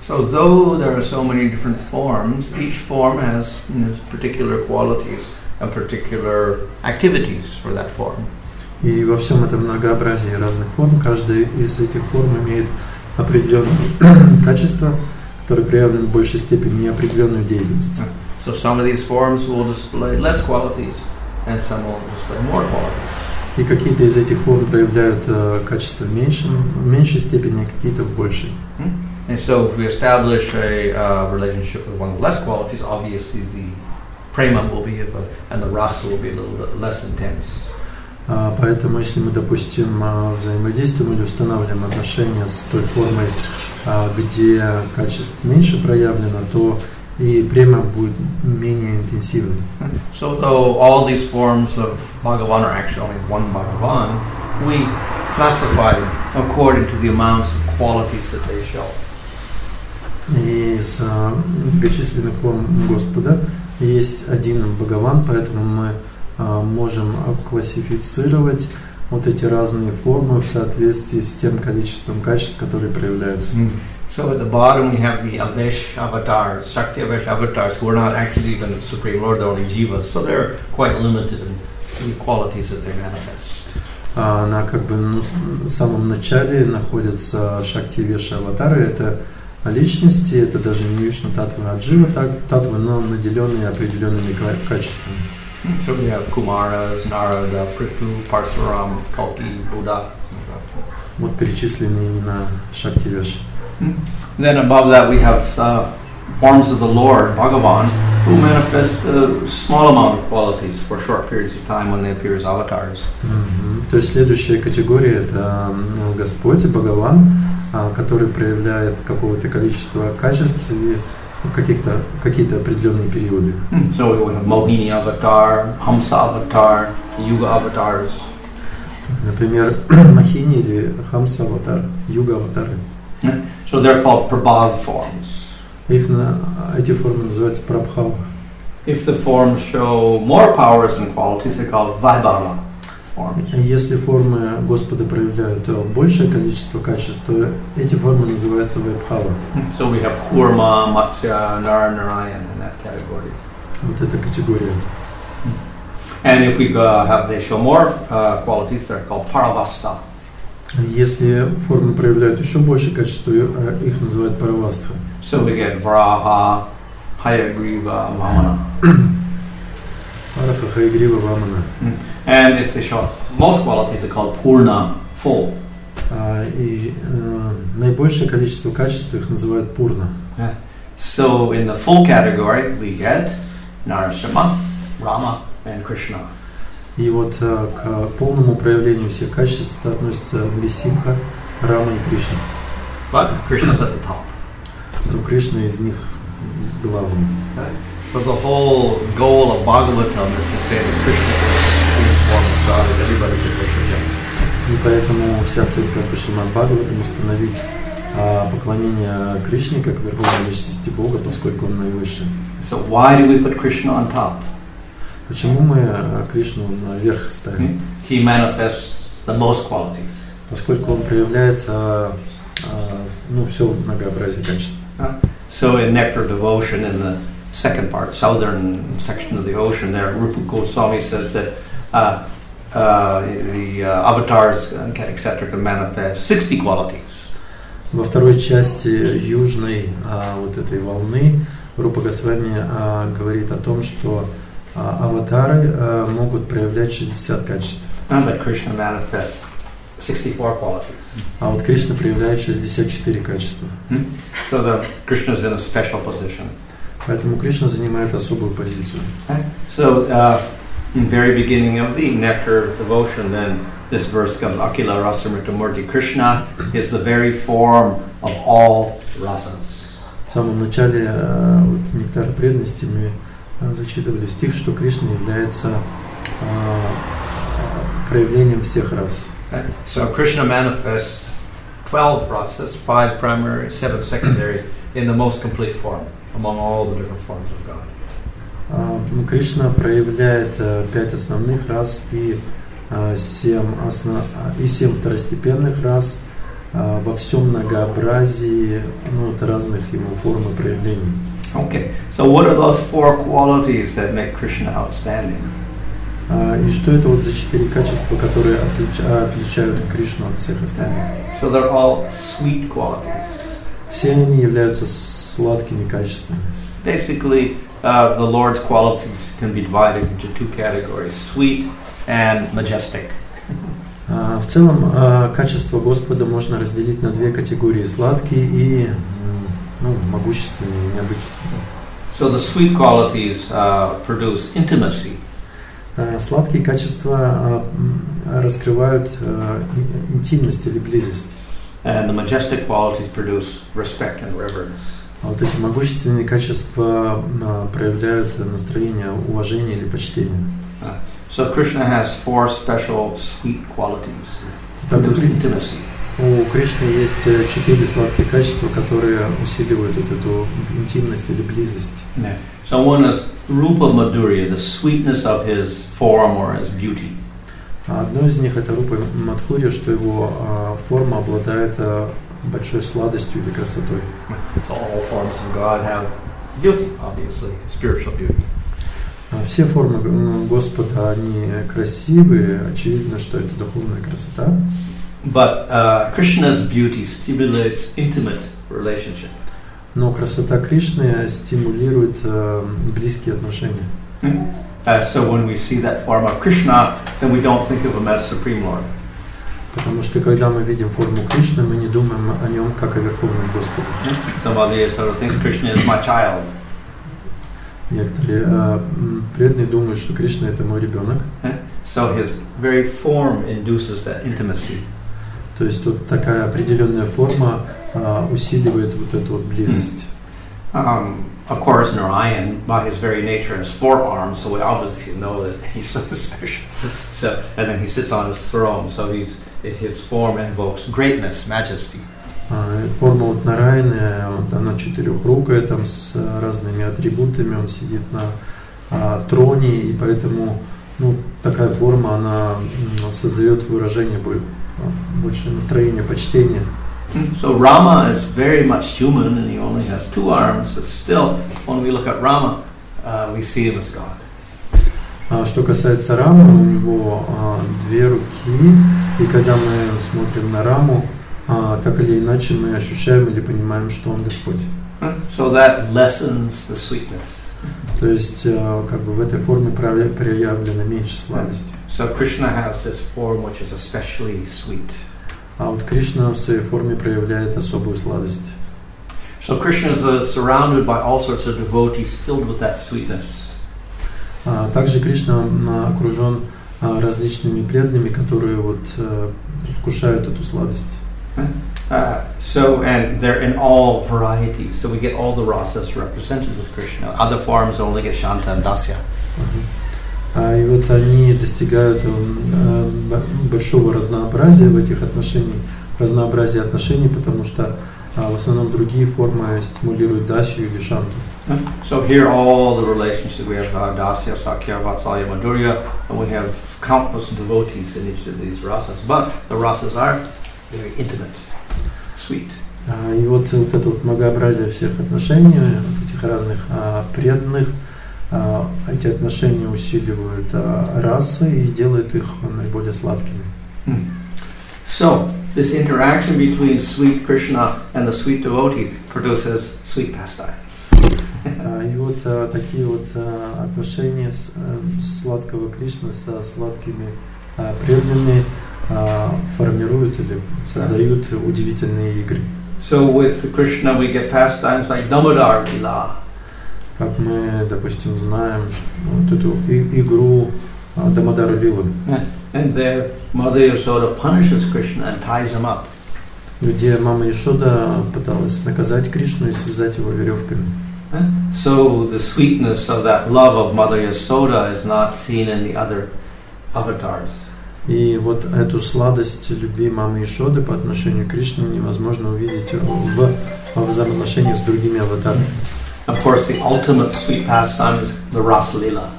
So though there are so many different forms, each form has particular qualities and particular activities for that form. И во всем этом многообразии разных форм, каждая из этих форм имеет определенные качества, которые проявлены в большей степени, и определенную деятельность. So some of these forms will display less qualities, and some will display more qualities. И какие-то из этих форм проявляют качества в меньшей степени, а какие-то в большей. And so if we establish a relationship with one with less qualities, obviously the prema will be and the rasa will be a little bit less intense. Поэтому, если мы, допустим, взаимодействуем или устанавливаем отношения с той формой, где качество меньше проявлено, то и према будет менее интенсивной. So though all these forms of Bhagavan are actually only one Bhagavan, we classify them according to the amounts of qualities that they show. Из многочисленных форм Господа есть один Бхагаван, поэтому мы можем классифицировать вот эти разные формы в соответствии с тем количеством качеств, которые проявляются. So at the bottom we have the Avesh avatars, Shakti Avesh avatars, who are not actually even the Supreme Lord, they're only jivas, so they're quite limited in the qualities that they manifest. На самом начале находятся Шакти Веша аватары, это личности, это даже не Вишну Татвы, а Джива Татвы, но наделенные определенными качествами. So we have Kumaras, Narada, Prithu, Parsuram, Kalki, Buddha. Вот перечисленные имена Шакти Веша. Then above that we have forms of the Lord, Bhagavan, who manifest a small amount of qualities for short periods of time when they appear as avatars. То есть следующая категория – это Господь, Бхагаван, который проявляет какого-то количества качеств и какие-то определенные периоды. So we have Mohini avatar, Hamsa avatar, Yuga avatars. Например, Махини или Хамса аватар, Юга аватары. So they're called Prabhav forms. Эти формы называются Прабхава. If the forms show more powers and qualities, they're called Vaibhava forms. Если формы Господа проявляют большее количество качеств, то эти формы называются Вайбхава. So we have Kurma, Matsya, Narayan in that category. Вот эта категория. And if they show more qualities, they're called Paravasta. Если формы проявляют еще больше качества, их называют Паравастха. So we get Varaha, Hayagriva, Vamana. Вараха, Хайгрива, Вамана. And if they show most qualities, they're called Purna, full. И наибольшее количество качеств их называют Пурна. So in the full category, we get Narasimha, Rama, and Krishna. И вот к полному проявлению всех качеств относятся Нарисимха, Рама и Кришна. But Krishna's at the top. Но Кришна из них главный. So the whole goal of Bhagavatam is to say that Krishna is the supreme form of God and everybody should worship him. И поэтому вся цель как бы Шримад Бхагаватам установить поклонение Кришне как верховной личности Бога, поскольку он наивысший. So why do we put Krishna on top? Почему мы Кришну наверх ставим? He manifests the most qualities. Поскольку он проявляет все многообразие качеств. So in Nectar Devotion, in the second part, southern section of the ocean, there Rupa Goswami says that the avatars, etc., can manifest 60 qualities. Во второй части южной вот этой волны Рупа Госвами говорит о том, что аватары могут проявлять 60 качеств. But Krishna manifests 64 qualities. А вот Кришна проявляет 64 качества. So the Krishna is in a special position. Поэтому Кришна занимает особую позицию. So in the very beginning of the Nectar Devotion, then this verse comes, Akila Rasamrita Murti. Krishna is the very form of all rasas. В самом начале Нектара преданности мы зачитывали стих, что Кришна является проявлением всех рас. So Krishna manifests 12 rasas, 5 primary, 7 secondary, in the most complete form among all the different forms of God. Кришна проявляет 5 основных рас и 7 второстепенных рас во всем многообразии разных его форм и проявлений. Okay, so what are those 4 qualities that make Krishna outstanding? И что это вот за 4 качества, которые отличают Кришну от всех остальных? So they're all sweet qualities. Все они являются сладкими качествами. Basically, the Lord's qualities can be divided into 2 categories: sweet and majestic. В целом, качество Господа можно разделить на 2 категории: сладкие и могущественные, необычные. So the sweet qualities produce intimacy. Сладкие качества раскрывают интимность или близость. And the majestic qualities produce respect and reverence. А вот эти могущественные качества проявляют настроение уважения или почтения. So Krishna has 4 special sweet qualities. Produce intimacy. У Кришны есть 4 сладкие качества, которые усиливают вот эту интимность или близость. Yeah. So one is Rupa Madhurya, the sweetness of his form or his beauty. Одно из них это Рупа Мадхурья, что его форма обладает большой сладостью или красотой. So all forms of God have beauty, obviously, spiritual beauty. Все формы Господа, они красивые, очевидно, что это духовная красота. But Krishna's beauty stimulates intimate relationship. Но красота Кришны стимулирует близкие отношения. So when we see that form of Krishna, then we don't think of him as Supreme Lord. Потому что когда мы видим форму Кришны, мы не думаем о нем как о Верховном Господе. Somebody sort of thinks Krishna is my child. Некоторые преданные думают, что Кришна это мой ребенок. So his very form induces that intimacy. То есть вот такая определенная форма усиливает вот эту вот близость. Of course, Narayan, by his very nature, has 4 arms, so we obviously know that he's something special. So, and then he sits on his throne, so his form invokes greatness, majesty. Форма вот Нараяны, она четырехрукая, там с разными атрибутами, он сидит на троне, и поэтому такая форма, она создает выражение больше настроения почтения. So Rama is very much human, and he only has 2 arms, but still, when we look at Rama, we see him as God. Что касается Рамы, у него 2 руки, и когда мы смотрим на Раму, так или иначе мы ощущаем или понимаем, что он Господь. So that lessens the sweetness. То есть, как бы в этой форме проявлено меньше сладости. So Krishna has this form which is especially sweet. А вот Кришна в своей форме проявляет особую сладость. So Krishna is surrounded by all sorts of devotees filled with that sweetness. Также Кришна окружен различными преданными, которые вот вкушают эту сладость. So, and they're in all varieties. So we get all the rasas represented with Krishna. Other forms only get Shanta and Dasya. И вот они достигают большого разнообразия в этих отношениях, разнообразия отношений, потому что в основном другие формы стимулируют дасью или шанту. So here all the relationships, we have Dasya, Sakya, Vatsalya, Madhurya, and we have countless devotees in each of these rasas. But the rasas are very intimate, sweet. И вот это вот многообразие всех отношений, этих разных преданных, эти отношения усиливают расы и делают их наиболее сладкими. So this interaction between sweet Krishna and the sweet devotees produces sweet pastimes. И вот такие вот отношения сладкого Кришны со сладкими преданными формируют или создают удивительные игры. So with Krishna we get pastimes like Damodar Lila. Как мы, допустим, знаем вот эту игру Дамодар Лилу. And there Mother Yasoda punishes Krishna and ties him up. Где мама Яшода пыталась наказать Кришну и связать его веревками. So the sweetness of that love of Mother Yasoda is not seen in the other avatars. И вот эту сладость любви мамы Яшоды по отношению к Кришне невозможно увидеть в взаимоотношениях с другими аватарами. Of course, the ultimate sweet pastime is the Rasa Lila.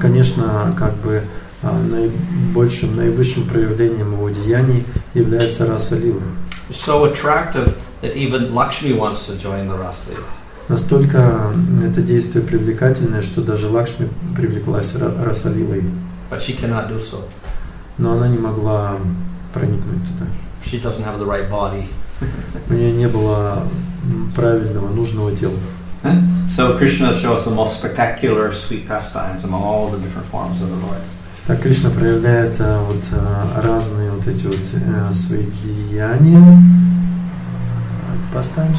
Конечно, как бы наибольшим, наивысшим проявлением его деяний является раса лила. So attractive that even Lakshmi wants to join the Rasa Lila. Настолько это действие привлекательное, что даже Лакшми привлеклась раса лилой. But she cannot do so. Но она не могла проникнуть туда. She doesn't have the right body. У нее не было правильного, нужного тела. So Krishna shows the most spectacular sweet pastimes among all the different forms of the Lord. Так Кришна проявляет вот разные вот эти вот свои деяния. Pastimes,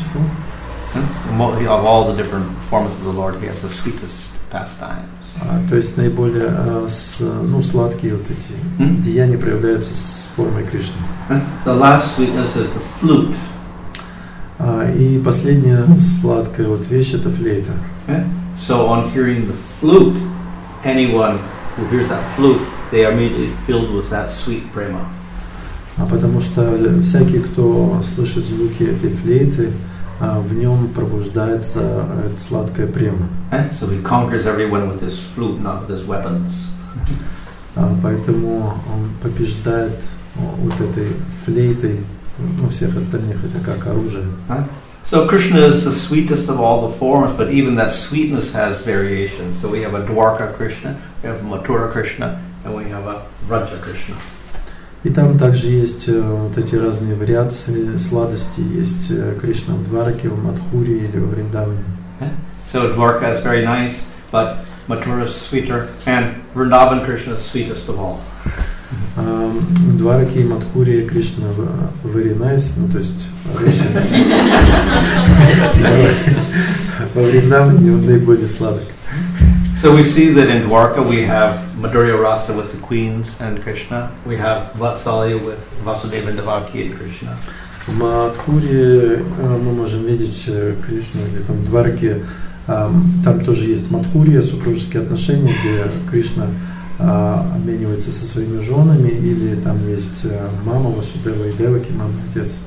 of all the different forms of the Lord, he has the sweetest pastimes. То есть наиболее сладкие вот эти деяния проявляются с формой Кришны. The last sweetness is the flute. И последняя сладкая вот вещь это флейта. So on hearing the flute, anyone who hears that flute, they are immediately filled with that sweet prema. Потому что всякий, кто слышит звуки этой флейты, в нем пробуждается сладкая према. So he conquers everyone with his flute, not with his weapons. Поэтому он побеждает вот этой флейтой всех остальных, это как оружие. So Krishna is the sweetest of all the forms, but even that sweetness has variations. So we have a Dwarka Krishna, we have a Mathura Krishna, and we have a Vraja Krishna. И там также есть вот эти разные вариации сладости. Есть Кришна в Двараке, в Мадхуре или во Вриндаване. So Dwarka is very nice, but Mathura is sweeter, and Vrindavan Krishna is sweetest of all. В Двараке и Мадхуре Кришна very nice, то есть во Вриндаване он наиболее сладок. So we see that in Dwarka we have Madhurya Rasa with the queens and Krishna. We have Vatsalya with Vasudeva and Devaki and Krishna. В Мадхуре мы можем видеть Кришну, или там в Двараке там тоже есть Мадхурия, супружеские отношения, где Кришна обменивается со своими женами, или там есть мама Васудева и Деваки, мама и отец.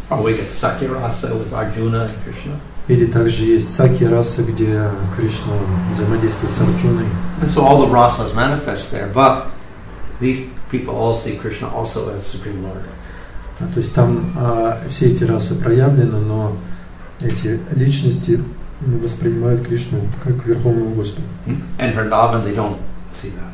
Or we get Sakya Rasa with Arjuna and Krishna. Или также есть Сакья раса, где Кришна взаимодействует с Арджуной. And so all the rasas manifest there, but these people all see Krishna also as Supreme Lord. То есть там все эти расы проявлены, но эти личности воспринимают Кришну как Верховного Господа. And Vrindavan they don't see that.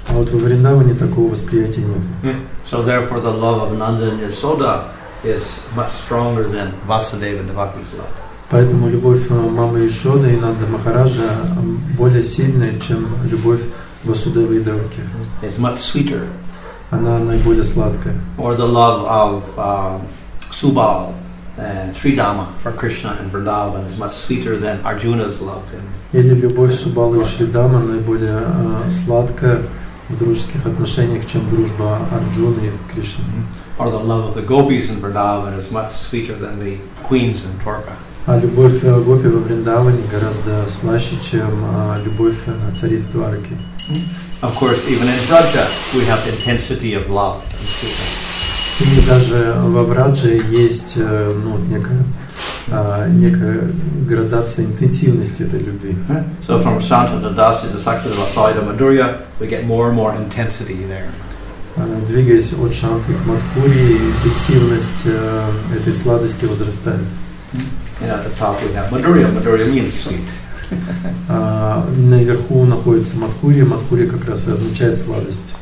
А вот во Вриндаване такого восприятия нет. So therefore the love of Nanda and Yasoda is much stronger than Vasudeva and Devaki's love. Поэтому любовь мамы Ишоды и Нанда Махараджа более сильная, чем любовь Васудевы и Деваки. It's much sweeter. Она наиболее сладкая. Or the love of Subal and Sridama for Krishna and Vrindavan is much sweeter than Arjuna's love. Или любовь Субалы и Шридама наиболее сладкая в дружеских отношениях, чем дружба Арджуны и Кришны. Or the love of the gopis in Vrindavan is much sweeter than the queens in Dwarka. А любовь гопи во Вриндаване гораздо слаще, чем любовь цариц Двараки. Of course, even in Vraja, we have intensity of love and sweetness. И даже во Врадже есть некая градация интенсивности этой любви. So from Shanta to Dasi to Sakta to Vasai to Madhurya, we get more and more intensity there. Двигаясь от Шанты к Мадхури, интенсивность этой сладости возрастает. And at the top we have Madhurya. Madhurya means sweet. Наверху находится Мадхури. Мадхури как раз и означает сладость.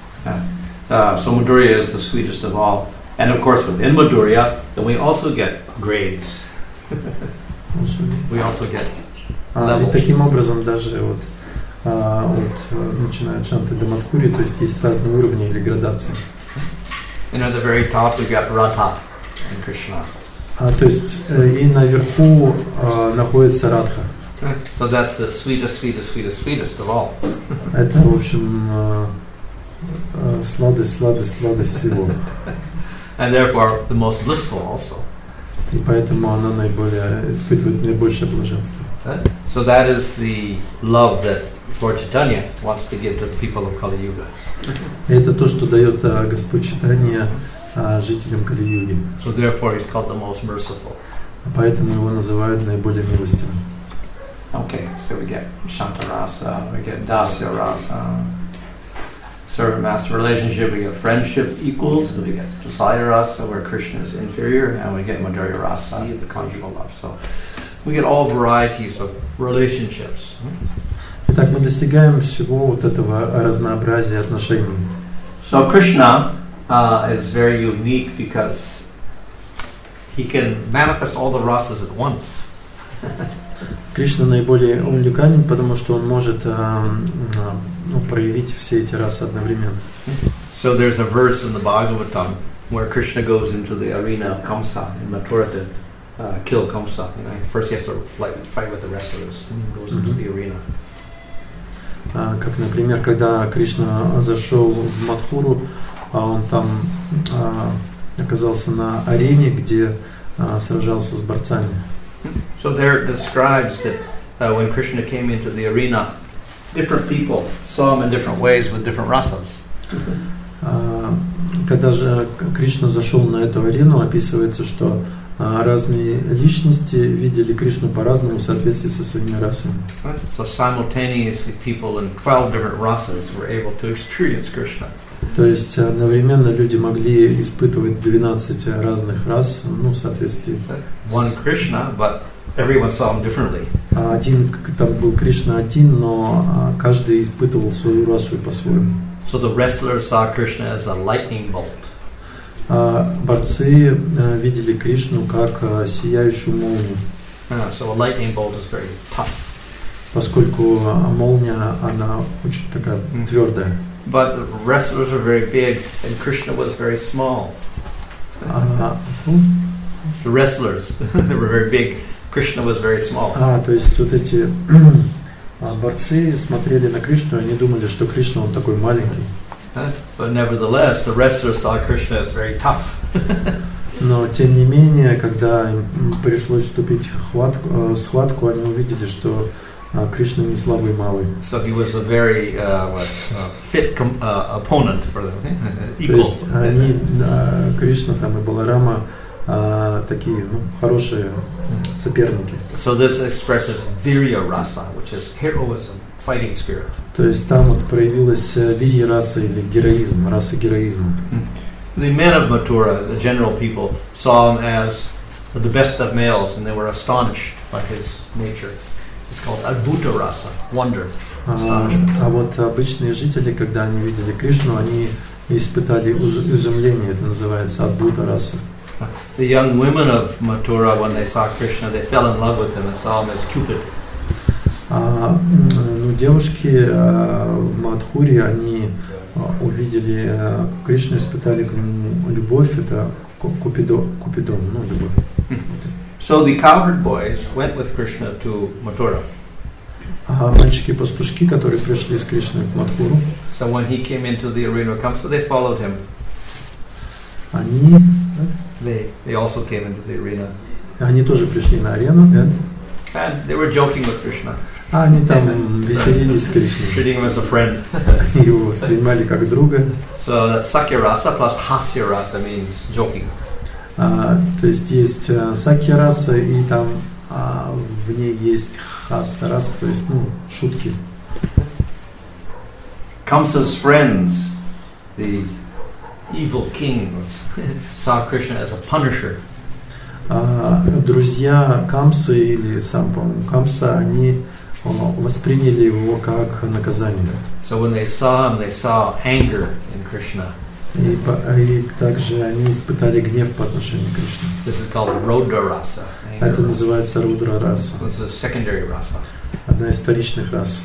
So Madhurya is the sweetest of all. And of course within Madhurya, then we also get grades. We also get levels. И таким образом даже начиная от Шанты до Мадхури, то есть есть разные уровни или градации. And at the very top we got Radha and Krishna. То есть и наверху находится Радха. So that's the sweetest of all. Это, в общем, сладость всего. And therefore the most blissful also. И поэтому она испытывает наибольшее блаженство. So that is the love that Lord Chaitanya wants to give to the people of Kali Yuga. Это то, что дает Господь Чайтанья жителям Кали-юги. So therefore he's called the most merciful. Поэтому его называют наиболее милостивым. Okay, so we get Shanta Rasa, we get Dasya Rasa, servant master relationship, we get friendship equals, we get Prasaya Rasa where Krishna is inferior, and we get Madhurya Rasa, the conjugal love. So we get all varieties of relationships. Итак, мы достигаем всего вот этого разнообразия отношений. So Krishna is very unique because he can manifest all the rasas at once. Кришна наиболее уникален, потому что он может проявить все эти расы одновременно. So there's a verse in the Bhagavatam where Krishna goes into the arena of Kamsa in Mathura to kill Kamsa. First he has to fight with the wrestlers, and he goes into the arena. Как, например, когда Кришна зашел в Мадхуру, он там оказался на арене, где сражался с борцами. So there it describes that when Krishna came into the arena, different people saw him in different ways with different rasas. Когда же Кришна зашел на эту арену, описывается, что разные личности видели Кришну по-разному в соответствии со своими расами. So simultaneously people in 12 different rasas were able to experience Krishna. То есть одновременно люди могли испытывать 12 разных рас, в соответствии. One Krishna, but everyone saw him differently. Один, там был Кришна один, но каждый испытывал свою расу по-своему. So the wrestlers saw Krishna as a lightning bolt. Борцы видели Кришну как сияющую молнию. So a lightning bolt is very tough. Поскольку молния, она очень такая твердая. But the wrestlers are very big, and Krishna was very small. The wrestlers, they were very big. Krishna was very small. То есть вот эти борцы смотрели на Кришну, и они думали, что Кришна он такой маленький. But nevertheless, the wrestlers saw Krishna as very tough. Но тем не менее, когда им пришлось вступить в схватку, они увидели, что Кришна не слабый малый. So he was a very fit opponent for them. То есть они, Кришна там и Баларама, такие хорошие соперники. So this expresses virya rasa, which is heroism, fighting spirit. То есть там вот проявилась вирья раса или героизм, раса героизма. The men of Mathura, the general people, saw him as the best of males, and they were astonished by his nature. It's called adbhuta rasa, wonder, astonishment. А вот обычные жители, когда они видели Кришну, они испытали изумление. Это называется адбhuta раса. The young women of Mathura, when they saw Krishna, they fell in love with him and saw him as Cupid. Девушки в Мадхуре, они увидели Кришну, испытали к нему любовь. Это Купидон, любовь. So the cowherd boys went with Krishna to Mathura. Мальчики-пастушки, которые пришли с Кришной в Мадхуру. So when he came into the arena of Kamsa, they followed him. Они also came into the arena. Они тоже пришли на арену, And they were joking with Krishna. Они там веселились с Кришной. Treating him as a friend. Они его воспринимали как друга. So that Sakya rasa plus Hasya rasa means joking. То есть сакья раса, и там в ней есть хаста раса, то есть шутки. Kamsa's friends, the evil kings, saw Krishna as a punisher. Друзья Камсы или сам, по-моему, Камса, они восприняли его как наказание. So when they saw him, they saw anger in Krishna. И также они испытали гнев по отношению к Кришне. This is called Rudra rasa. Это называется Рудра раса. This is a secondary rasa. Одна из вторичных рас.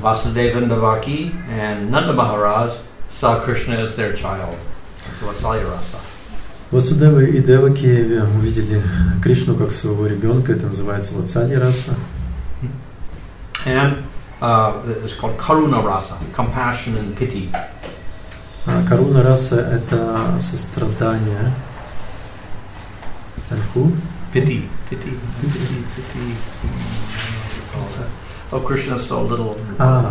Vasudeva and Devaki and Nanda Maharaj saw Krishna as their child. So Vatsalya rasa. Васудева и Деваки увидели Кришну как своего ребенка, это называется Ватсалья раса. And it's called Karuna rasa, compassion and pity. Каруна раса это сострадание. Pity. Oh, Krishna is so little.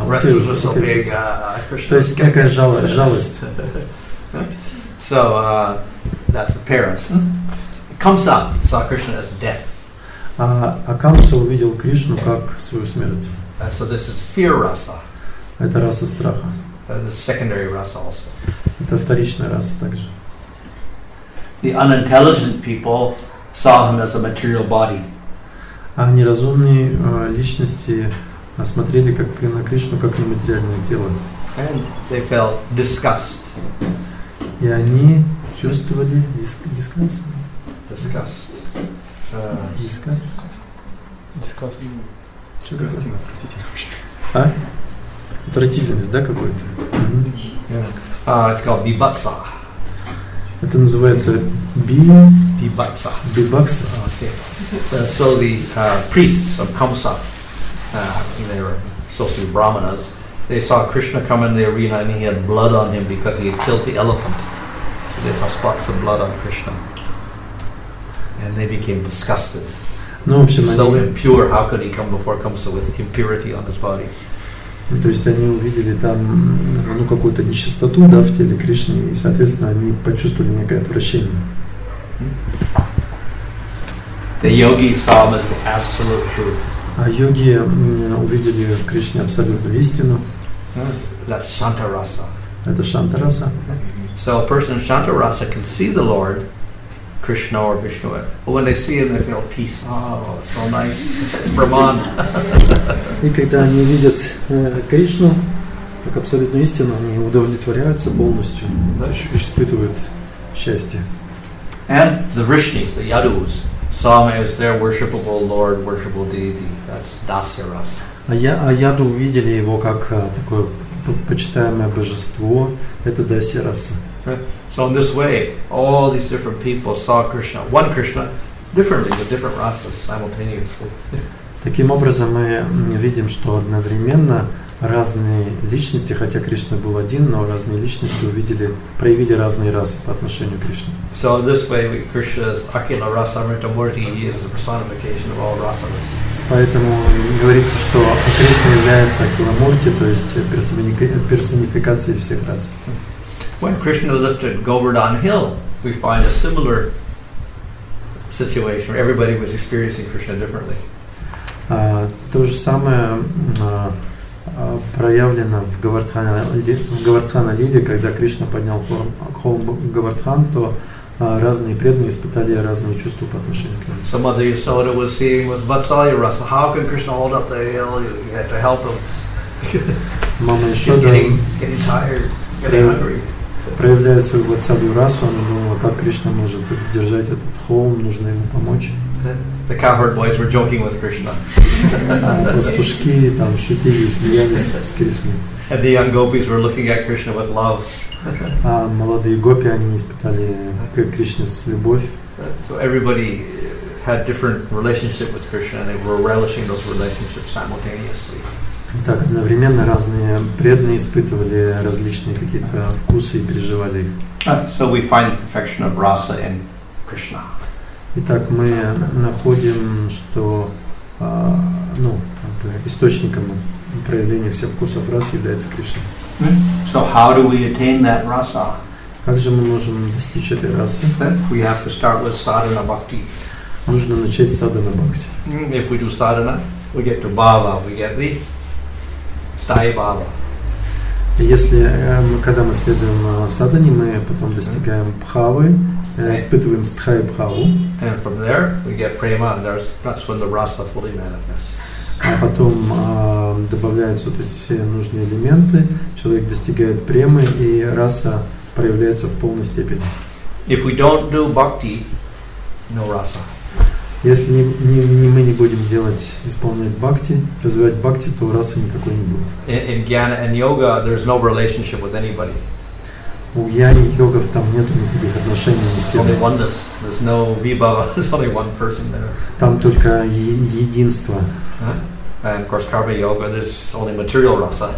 Wrestlers are so big. То есть некая жалость. So that's the parents. Kamsa saw Krishna as death. Камса увидел Кришну как свою смерть. So this is fear rasa. Это раса страха. That is secondary rasa also. Это вторичная раса также. The unintelligent people saw him as a material body. А неразумные личности смотрели как на Кришну как на материальное тело. And they felt disgust. И они чувствовали дискаст. Отвратительность, да, какой-то? It's called bibhatsa. Это называется bibhatsa. Бибакса. Okay. So the priests of Kamsa, they were supposed to be brahmanas. They saw Krishna come in the arena and he had blood on him because he had killed the elephant. So they saw spots of blood on Krishna. And they became disgusted. So impure, how could he come before Kamsa with impurity on his body? То есть они увидели там какую-то нечистоту, да, в теле Кришны, и, соответственно, они почувствовали некое отвращение. The yogis saw him as the absolute truth. А йоги увидели в Кришне абсолютную истину. That's Shanta rasa. Это Шанта раса. So a person in Shanta rasa can see the Lord, Krishna or Vishnu, but when they see him, they feel peace. Oh, it's so nice. It's Brahman. И когда они видят Кришну как абсолютную истину, они удовлетворяются полностью, испытывают счастье. And the Vrishnis, the Yadus, saw him as their worshipable Lord, worshipable deity. That's Dasya rasa. А яду увидели его как такое почитаемое божество. Это Дасья раса. So in this way, all these different people saw Krishna, one Krishna, differently, with different rasas simultaneously. Таким образом, мы видим, что одновременно разные личности, хотя Кришна был один, но разные личности проявили разные расы по отношению к Кришне. So this way, Krishna is Akila Rasa Amritamurti, he is the personification of all rasas. Поэтому говорится, что Кришна является Акиламурти, то есть персонификацией всех рас. When Krishna lifted Govardhan Hill, we find a similar situation where everybody was experiencing Krishna differently. То же самое проявлено в Говардхана-лиле, когда Кришна поднял холм Говардхан, то разные преданные испытали разные чувства по отношению к нему. So Mother Yasoda was seeing with Vatsalya rasa, how can Krishna hold up the hill? You had to help him. Мама He's Ишода, getting tired, getting hungry. проявляя свою Ватсалью расу, она думала, как Кришна может держать этот холм, нужно ему помочь. The cowherd boys were joking with Krishna. Пастушки там шутили, смеялись с Кришной. And the young gopis were looking at Krishna with love. А молодые гопи, они испытали к Кришне с любовь. So everybody had different relationship with Krishna, and they were relishing those relationships simultaneously. Так, одновременно разные преданные испытывали различные какие-то вкусы и переживали их. So we find the perfection of rasa in Krishna. Итак, мы находим, что источником проявления всех вкусов расы является Кришна. So how do we attain that rasa? Как же мы можем достичь этой расы? We have to start with sadhana bhakti. Нужно начать с садхана бхакти. If we do sadhana, we get to bhava, we get the sthaya bhava. Если когда мы следуем садхане, мы потом достигаем бхавы, испытываем стхая бхаву. And from there we get prema, and that's when the rasa fully manifests. А потом добавляются вот эти все нужные элементы, человек достигает премы, и раса проявляется в полной степени. If we don't do bhakti, no rasa. Если мы не будем исполнять бхакти, развивать бхакти, то расы никакой не будет. In jnana and yoga, there's no relationship with anybody. У гьяни йогов там нету никаких отношений ни с кем. Only oneness. There's no vibhava. There's only one person there. Там только единство. And of course, karma yoga, there's only material rasa.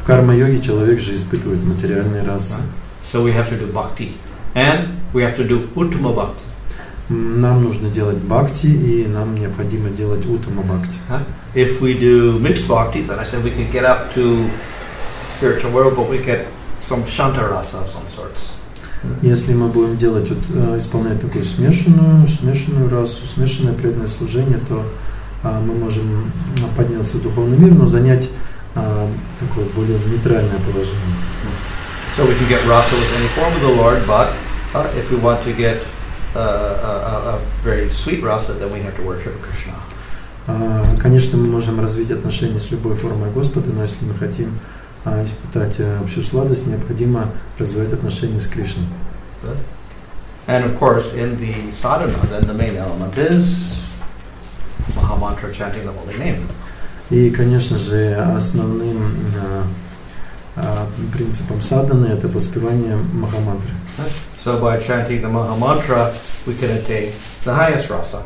В карма-йоге человек же испытывает материальные расы. So we have to do bhakti, and we have to do uttama bhakti. Нам нужно делать бхакти, и нам необходимо делать уттама бхакти. If we do mixed bhakti, then I said we could get up to spiritual world, but we get some shanta rasa of some sorts. Если мы будем делать, исполнять такую смешанную расу, смешанное преданное служение, то мы можем подняться в духовный мир, но занять такое более нейтральное положение. So we can get rasa with any form of the Lord, but if we want to get a very sweet rasa, then we have to worship Krishna. Конечно, мы можем развить отношения с любой формой Господа, но если мы хотим испытать всю сладость, необходимо развивать отношения с Кришной. And of course, in the sadhana, then the main element is Mahamantra, chanting the holy name. И, конечно же, основным принципом садханы это воспевание Махамантры. So by chanting the Mahamantra, we can attain the highest rasa.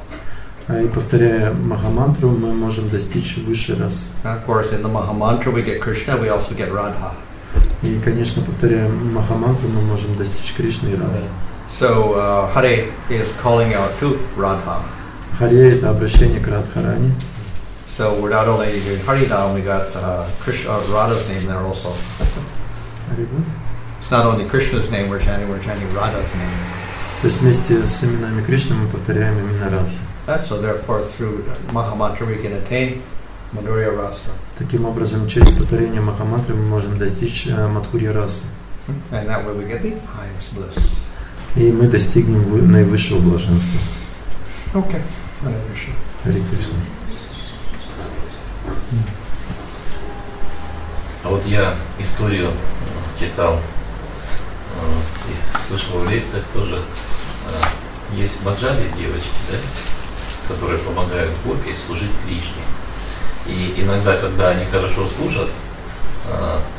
И повторяя Махамантру, мы можем достичь высшей расы. Of course, in the Mahamantra we get Krishna, we also get Radha. И, конечно, повторяя Махамантру, мы можем достичь Кришны и Радхи. So Hare is calling out to Radha. Харе — это обращение к Радхарани. So we're not only doing Harinam, we got Krishna, Radha's name there also. It's not only Krishna's name we're chanting Radha's name. То есть вместе с именами Кришны мы повторяем имена Радхи. So therefore, through Mahamantra we can attain Madhurya Rasa. Таким образом, через повторение Махамантры мы можем достичь Мадхурья расы. And that way we get the highest bliss. И мы достигнем наивысшего блаженства. Okay. Hare Krishna. Харе Кришна. А вот я историю читал и слышал в лекциях тоже. Есть маджари девочки, да, которые помогают гопи служить Кришне. И иногда, когда они хорошо служат,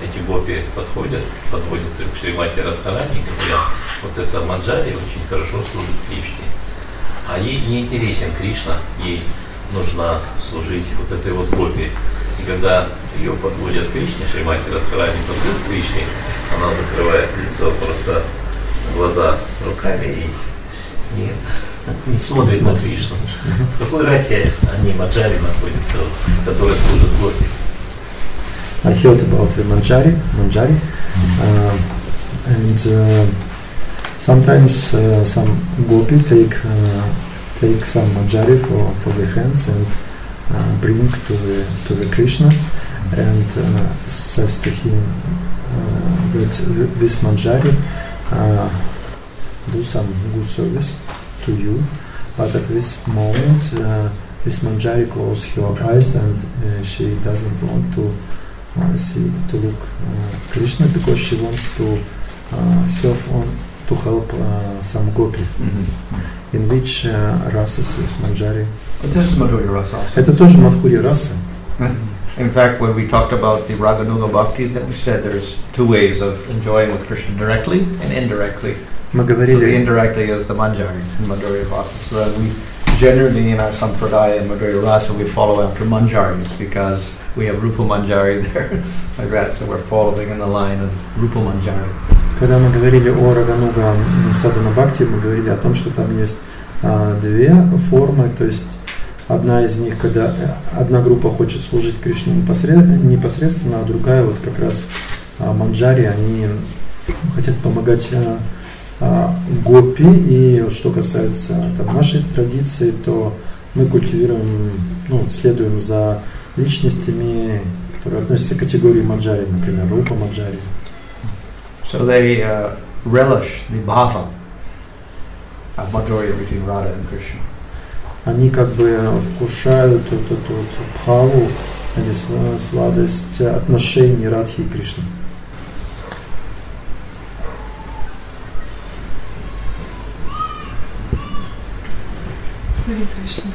эти гопи подводят к Шримати Радхарани и говорят, вот эта маджари очень хорошо служит Кришне. А ей не интересен Кришна, ей нужно служить вот этой вот гопи. И когда ее подводят к Кришне, Шримати Радхарани подводит к Кришне, она закрывает лицо, просто глаза руками и не смотрит на Кришну. В какой расе они, маджари, находятся, которые служат гопи? I heard about the manjari, and sometimes some gopi take some manjari for the hands and bring to the Krishna and says to him that this manjari do some good service to you, but at this moment this manjari closes her eyes and she doesn't want to look Krishna because she wants to serve to help some gopi. Mm-hmm. In which rasas is manjari? This is Madhurya Rasa. Это тоже Мадхурья раса. In fact, when we talked about the Raganuga Bhakti, that we said there's two ways of enjoying with Krishna, directly and indirectly. Мы So the говорили, indirectly is the manjaris in Madhurya Rasa. So that we generally in our Sampradaya and Madhurya Rasa we follow after manjaris because we have Rupa Manjari there, like that. So we're following in the line of Rupa Manjari. Когда мы говорили о Рагануга Садхана Бхакти, мы говорили о том, что там есть две формы, то есть одна из них, когда одна группа хочет служить Кришне непосредственно, а другая вот как раз манджари, они хотят помогать гопи. И что касается там нашей традиции, то мы культивируем, следуем за личностями, которые относятся к категории манджари, например, Рупа Манджари. So they relish the bhava of Madhurya between Radha and Krishna. Они как бы вкушают эту бхаву, или сладость отношений Радхи и Кришны. Харе Кришна.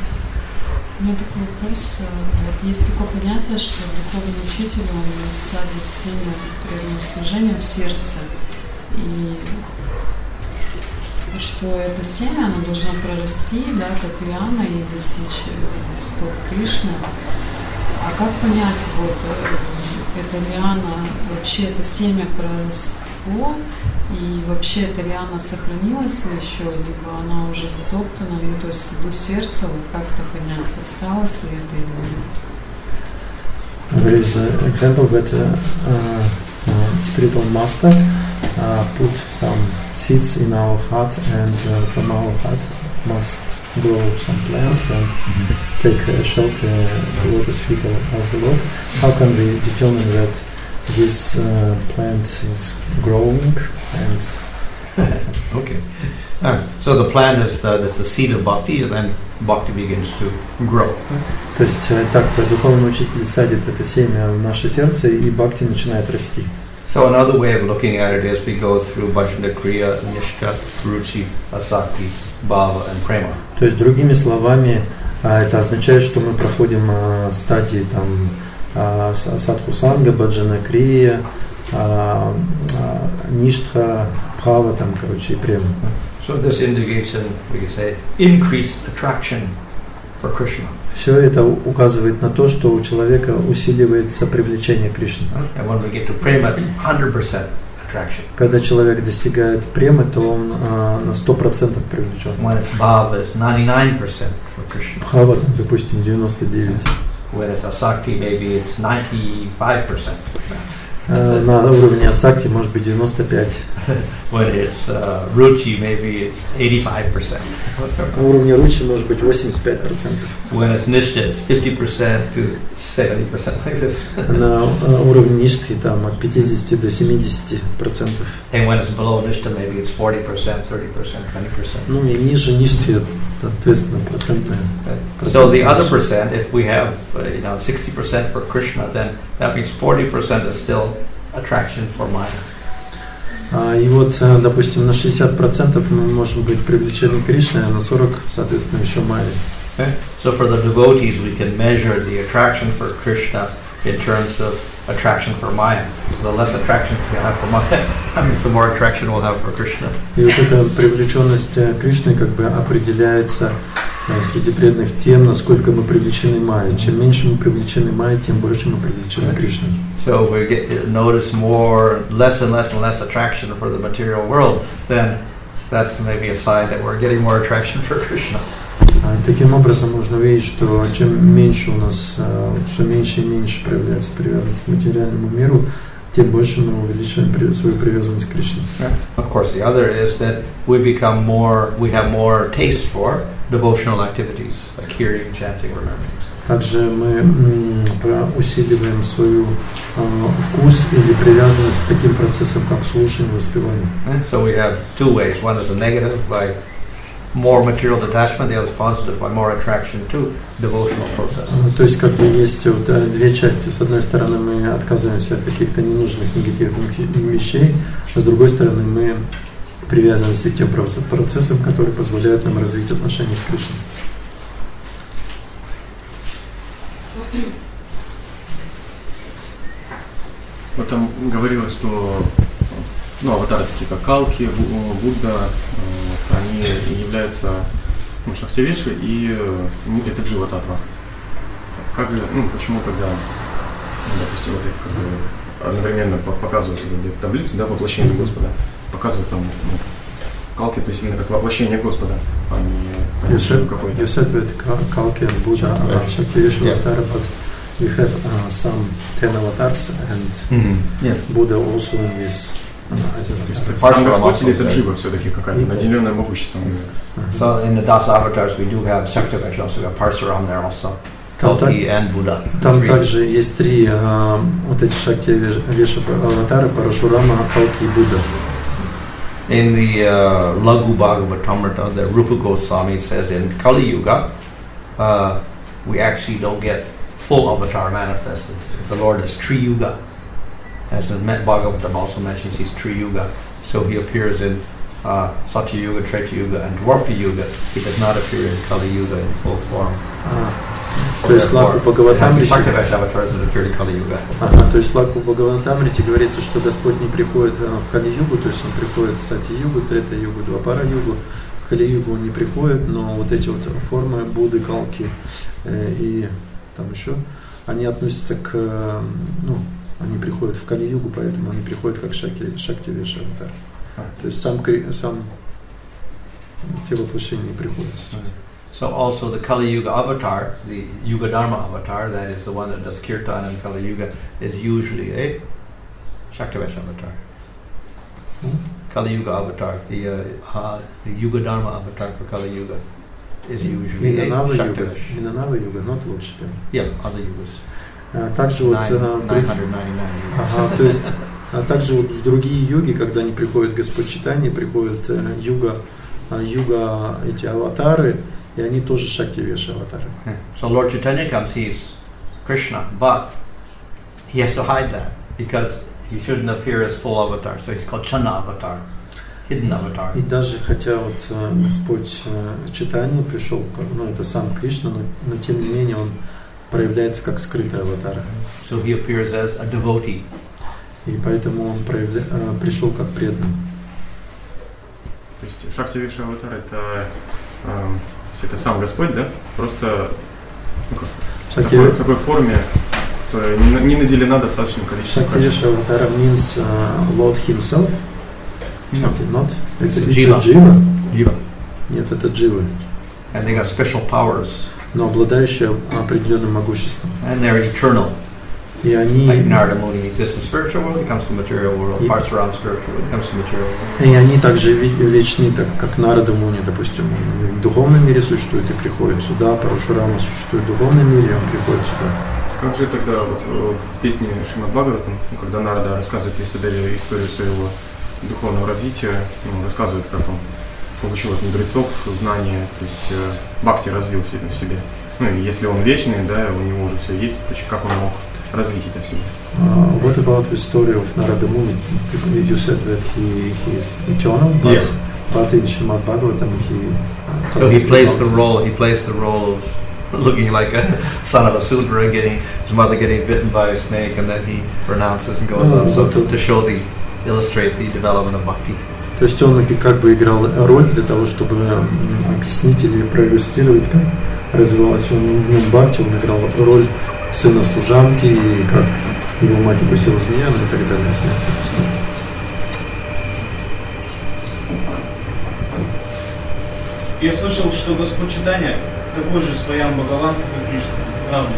У меня такой вопрос. Вот есть такое понятие, что духовный учитель, он садит семя преданного служения в сердце. И что это семя, оно должно прорасти, да, как лиана, и достичь стоп Кришны. А как понять, вот, эта лиана, вообще это семя проросло, и вообще эта лиана сохранилась ли еще, либо она уже затоптана, то есть в саду сердца, вот как это понять, осталось ли это или нет? There is an example that spiritual master put some seeds in our heart, and from our heart must grow some plants and take shelter, lotus feet of the Lord. How can we determine that this plant is growing? And okay, so the plant is the seed of bhakti, and then bhakti begins to grow. То есть так духовный учитель садит это семя в наше сердце, и бхакти начинает расти. So another way of looking at it is we go through bhajana, kriya, nishta, ruchi, asakti, bhava and prema. То есть другими словами, это означает, что мы проходим стадии там садху санга, баджана, крия, ништха, бхава, там, короче, и према. So this indicates, we can say, increased attraction for Krishna. Все это указывает на то, что у человека усиливается привлечение Кришны. And when we get to prema, it's 100% attraction. Когда человек достигает премы, то он на 100% привлечен. When it's bhava, it's 99% for Krishna. Бхава, допустим, 99%. When it's asakti, maybe it's 95%. На уровне асакти может быть 95%. When it's ruchi, maybe it's 85%. На уровне ручи может быть 85%. When it's nishta, it's 50% to 70%, like this. На уровне ништы там от 50 до 70%. And when it's below nishta, maybe it's 40%, 30%, 20%. Ну и ниже ништы, соответственно, процентная. So the other percent, if we have 60% for Krishna, then that means 40% is still attraction for Maya. И вот, допустим, на 60% мы можем быть привлечены Кришной, а на 40%, соответственно, еще Майей. So for the devotees, we can measure the attraction for Krishna in terms of attraction for Maya. The less attraction we have for Maya, I mean, the more attraction we'll have for Krishna. И вот эта привлеченность Кришны как бы определяется среди преданных тем, насколько мы привлечены Майей. Чем меньше мы привлечены Майей, тем больше мы привлечены Кришной. So if we notice less and less attraction for the material world, then that's maybe a sign that we're getting more attraction for Krishna. Таким образом можно увидеть, что чем меньше у нас, все меньше и меньше проявляется привязанность к материальному миру, тем больше мы увеличиваем свою привязанность к Кришне. Of course, the other is that we have more taste for devotional activities, like hearing, chanting, remembering. Также мы усиливаем свой вкус или привязанность к таким процессам, как слушание, воспевание. So we have two ways. One is the negative, by more material detachment. The other is positive, by more attraction to devotional processes. То есть как бы есть вот две части. С одной стороны мы отказываемся от каких-то ненужных негативных вещей, а с другой стороны мы привязываемся к тем процессам, которые позволяют нам развить отношения с Кришной. Вот там говорилось, что аватары такие как Калки, Будда, они являются Шактивиши и это Джива Татва. Как же, почему тогда допустим, вот как бы одновременно показывают таблицу, да, воплощение Господа, показывают там калки, то есть именно как воплощение Господа, а не какой-то. You said with Kalki and Buddha Shakti avatar, but we have some 10 avatars and Buddha also in this as an avatar. Сам Господь или это джива все-таки какая-то, наделенная могуществом? So in the Dasa avatars we do have Shakti Vaishnavas, we have Parsuram there also. Kalki and Buddha. Там также есть три вот эти Шакти Веша аватары, Парашурама, Калки и Будда. In the Laghu Bhagavatamrita, the Rupa Goswami says in Kali Yuga, we actually don't get full avatar manifested. The Lord is Tri Yuga. As the Bhagavatam also mentions, he's Tri Yuga. So he appears in Satya Yuga, Treta Yuga, and Dwapara Yuga. He does not appear in Kali Yuga in full form. То есть Лакху Бхагаватамрите, то есть Лакху Бхагаватамрите говорится, что Господь не приходит в Кали-югу, то есть Он приходит в Сати-югу, Трета-югу, Двапара-югу. В Кали-югу Он не приходит, но вот эти вот формы Будды, Калки и там еще, они относятся к, ну, они приходят в Кали-югу, поэтому они приходят как Шакти-Веша-аватар. То есть сам те воплощения не приходят сейчас. So also the Kali Yuga avatar, the Yuga Dharma avatar, that is the one that does Kirtan in Kali Yuga, is usually a Shaktivaishnava avatar. Kali Yuga avatar, the Yuga Dharma avatar for Kali Yuga is usually a Shaktivaishnava. Минанава Юга, not лучше. Yeah, other yugas. Также вот 999. То есть также вот в другие юги, когда они приходят Господь Чайтанья, приходят юга эти аватары, и они тоже Шакти-веша аватары. So Lord Chaitanya comes, he's Krishna, but he has to hide that because he shouldn't appear as full avatar. So he's called Channa avatar, hidden avatar. И даже хотя вот Господь Чайтанья пришел, ну это сам Кришна, но тем не менее он проявляется как скрытый аватар. So he appears as a devotee. И поэтому он пришел как преданный. То есть Шакти-веша аватар это сам Господь, да? Просто в такой форме, которая не наделена достаточным количеством качеств. Шакти-веша аватара means Lord himself. Шакти, not. Это Джива. Джива. Нет, это Джива. And they got special powers. Но обладающие определенным могуществом. And they're eternal. И они, like Narada Muni exists in spiritual world, he comes to material world. Parsuram spiritual world, he comes to material world. И они также вечны, так как Нарада Муни, допустим, в духовном мире существует и приходит сюда, Парашурама существует в духовном мире, и он приходит сюда. Как же тогда вот в песне Шримад Бхагаватам, когда Нарада рассказывает Висадеве историю своего духовного развития, рассказывает, как он получил от мудрецов знания, то есть бхакти развил себя в себе. Ну и если он вечный, да, у него уже все есть, то как он мог развить это все? What about the story of Narada Muni? You said that he is eternal, but in Srimad Bhagavatam so he plays the role. He plays the role of looking like a son of a Sudra, his mother getting bitten by a snake, and then he renounces and goes on. So to illustrate the development of bhakti. То есть он как бы играл роль для того, чтобы объяснить или проиллюстрировать, как развивалась в нем бхакти. Он играл роль сына служанки, и как его мать укусила змея, и так далее. Я слышал, что Господь Чайтанья такой же своям Бхагаван, как и Кришна. Правда?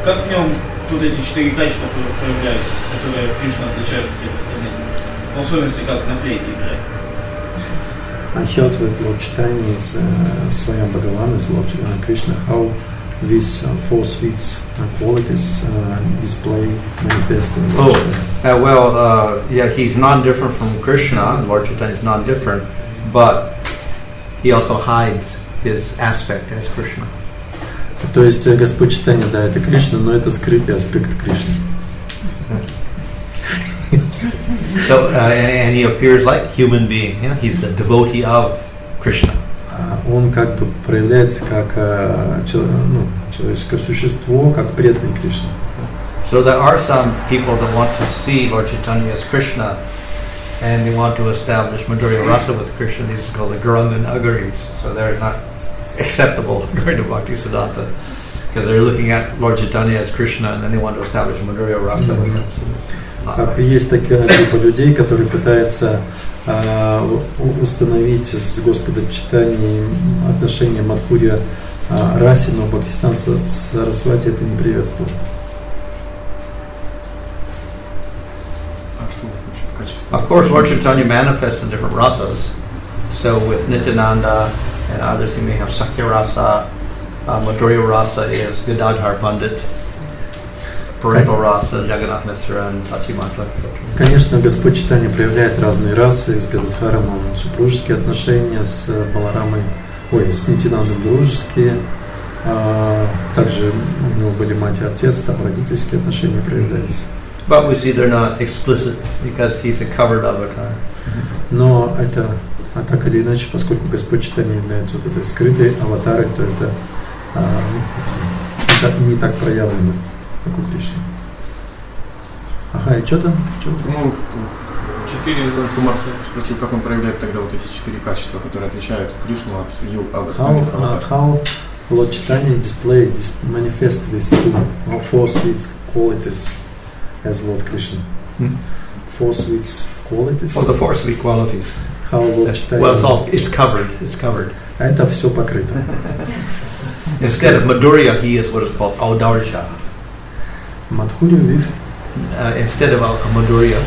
Как в нем вот эти 4 качества проявляются, которые Кришна отличают от всех остальных? В особенности, как на флейте играет. I heard that Lord Chaitanya is Swayam Bhagavan, is Lord Krishna, how these 4 sweets qualities display, manifest in Lord Chaitanya. Yeah, he's non-different from Krishna, Lord Chaitanya is non-different, but he also hides his aspect as Krishna. То есть Господь Чайтанья, да, это Кришна, но это скрытый аспект Кришны. So and he appears like human being. You know, he's the devotee of Krishna. Он как бы проявляется как человеческое существо, как преданный Кришне. So there are some people that want to see Lord Chaitanya as Krishna, and they want to establish Madhurya Rasa with Krishna. These are called the Gauranga Nagaris. So they're not acceptable according to Bhaktisiddhanta. Because they're looking at Lord Chaitanya as Krishna, and then they want to establish Madhurya Rasa with him. So есть такая группа людей, которые пытаются установить с Господом Чайтаньей отношения Мадхурья расе, но Бхактивиданта Сарасвати это не приветствовал. Of course, Lord Chaitanya manifests in different rasas. So with Nityananda and others, he may have Sakya Rasa. Madhurya Rasa is Gadadhar Pandit. Parental Rasa, Jagannath Mishra and Sachimatra, etc. Конечно, Господь Чайтанья проявляет разные расы. С Гададхаром он супружеские отношения, с Баларамой, с Нитянандом дружеские. Также у него были мать и отец, там родительские отношения проявлялись. But we see they're not explicit because he's a covered avatar. Но это, так или иначе, поскольку Господь Чайтанья является вот этой скрытой аватарой, то это не так проявлено, как у Кришны. Ага, и что там? Ну, Кумар спросил, как он проявляет тогда вот эти 4 качества, которые отличают Кришну от остальных аватаров. How Lord Chaitanya manifest these 4 sweet qualities as Lord Krishna. 4 sweet qualities. Oh, the 4 sweet qualities. How Lord Chaitanya. Well, it's covered. It's covered. Это все покрыто. Instead of Madhurya, he is what is called Audarsha. Madhurya with? Instead of Madhurya,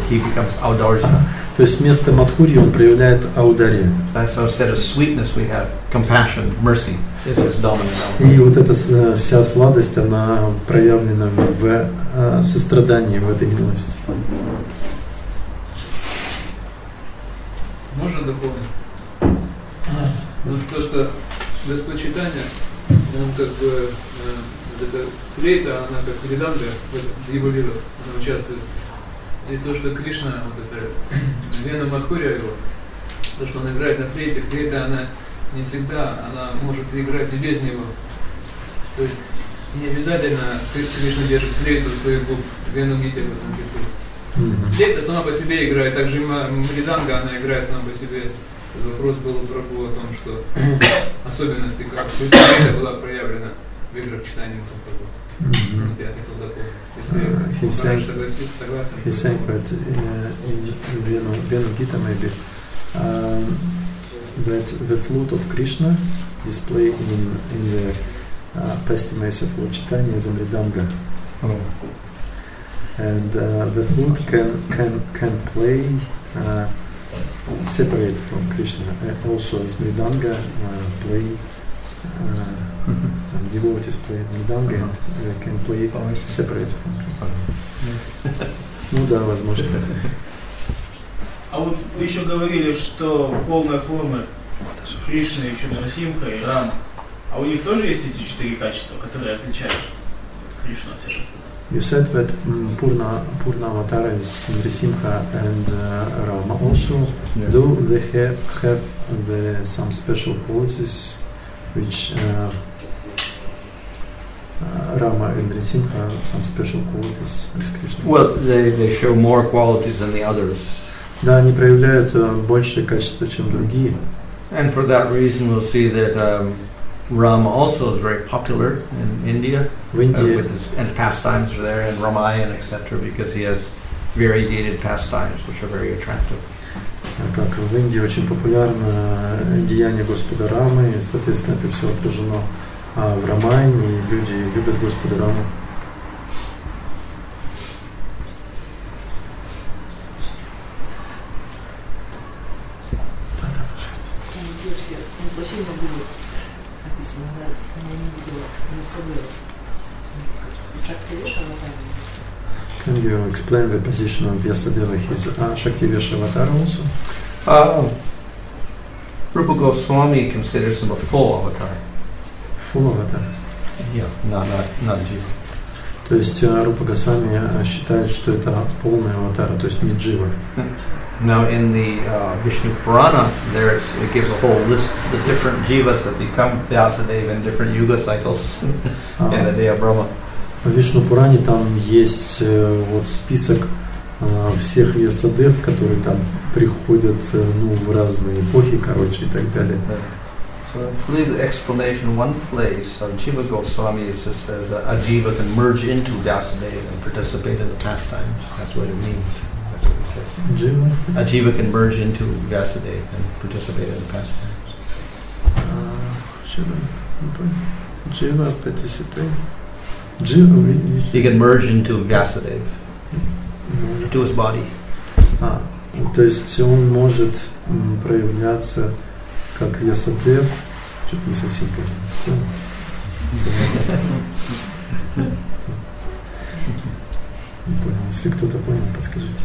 he becomes Audarsha. То есть вместо Мадхурьи он проявляет аударья. So instead of sweetness, we have compassion, mercy is his dominant element. И вот эта вся сладость, она проявлена в сострадании, в этой милости. Можно дополнить? Ну, то, что Господь Чайтанья, он как бы, эта флейта, она как веданта в его лилах, она участвует. И то, что Кришна, вот это Вена Мадхурья его, то, что он играет на флейте, флейта, она не всегда, она может играть и без него. То есть не обязательно Кришна держит флейту в своих губ, Вену Гити в этом присутствует. Флейта сама по себе играет, также и Мриданга, она играет сама по себе. Вопрос был у Прабху о том, что особенности, как флейта была проявлена в играх читания Махапрабху. Вот я хотел дополнить. Если согласен. He's saying that in Venu Gita maybe that the flute of Krishna displayed in the pastimes of Lord Chaitanya is a mridanga. And the flute can play separate from Krishna. Also as mridanga play some devotees play mridanga and can play separate from Krishna. Ну да, возможно. А вот вы еще говорили, что полная форма Кришны, еще Нарасимха и Рама. А у них тоже есть эти 4 качества, которые отличают Кришну от всех остальных? You said that Purna Avatar is Nrisimha and Rama also. Yeah. Do they have some special qualities which Rama and Nrisimha some special qualities with Krishna? Well, they show more qualities than the others. Да, они проявляют большее качество, чем другие. And for that reason, we'll see that Rama also is very popular in India. With his pastimes are there, and Ramayana, etc., because he has variegated pastimes which are very attractive. Как в Индии очень популярно деяние Господа Рамы, и, соответственно, это все отражено в Рамайне, и люди любят Господа Раму. Can you explain the position of Vyasadeva? His Shaktivesha avatar also? Rupa Goswami considers him a full avatar. Full avatar? Yeah, not Jiva. То есть Рупа Госвами считает, что это полный аватар, то есть не Джива. Now in the Vishnu Purana, it gives a whole list of the different jivas that become Vyasadeva in different yuga cycles in the day of Brahma. В Вишну Пуране там есть вот список всех Вьясадев, которые там приходят в разные эпохи, короче, и так далее. So I believe the explanation, one place of Jiva Goswami is that a jiva can merge into Vyasadeva and participate in the pastimes. That's what it means. That's what he says. Jiva? A jiva can merge into Vyasadeva and participate in the pastimes. Jiva participate. Jiva. He can merge into Vyasadeva, into his body. То есть он может проявляться как Вьясадев, что-то не совсем понял. Не понял. Если кто-то понял, подскажите.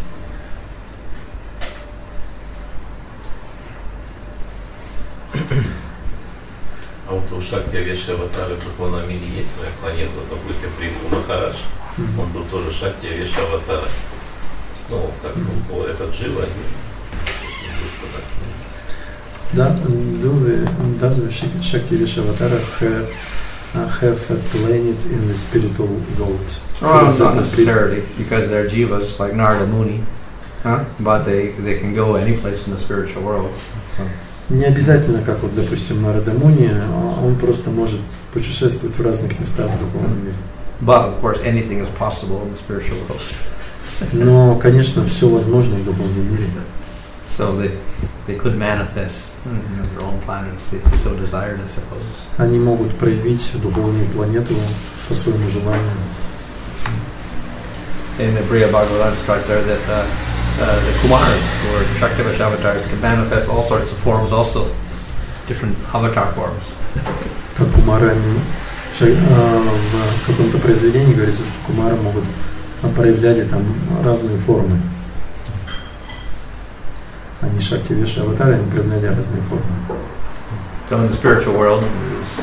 А вот у Шакти-Авеши-Аватара в духовном мире есть своя планета, допустим, Притху Махарадж, он был тоже Шакти-Авеши-Аватара. Ну, как этот Джива, Does Shakti-Avesha-Avatara have a planet in the spiritual world? Not necessarily, because they're jivas like Narada Muni, but they can go any place in the spiritual world. So. Не обязательно, как вот, допустим, Нарада Муни, он просто может путешествовать в разных местах в духовном мире. But of course, anything is possible in the spiritual world. Но, конечно, все возможно в духовном мире. So they could manifest their own planets if they so desired, I suppose. Они могут проявить духовную планету по своему желанию. In the Briya Bhagavatam describes there that the Kumaras, who are Shakti-Avesha avatars, can manifest all sorts of forms also, different avatar forms. Как Кумары, в каком-то произведении говорится, что Кумары могут проявляли там разные формы. Они Шакти-Авеши-Аватары, они проявляли разные формы. So in the spiritual world, there's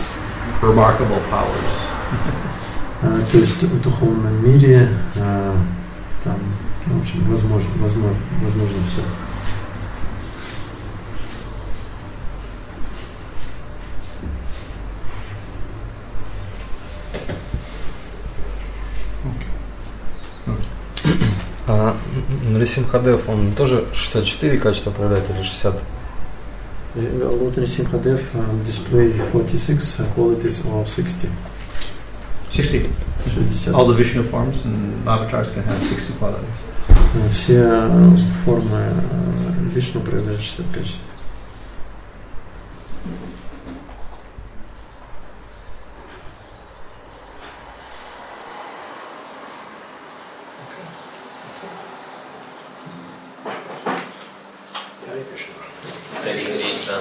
remarkable powers. То есть в духовном мире там, в общем, возможно все. А Нрисимхадев, он тоже 64 качества проявляет или 60? Lord Nrsimhadev display 46 qualities of 60. 60. 60. All the Vishnu forms and avatars can have 60 qualities. Все формы Вишну проявляют 60 качеств. Харе Кришна.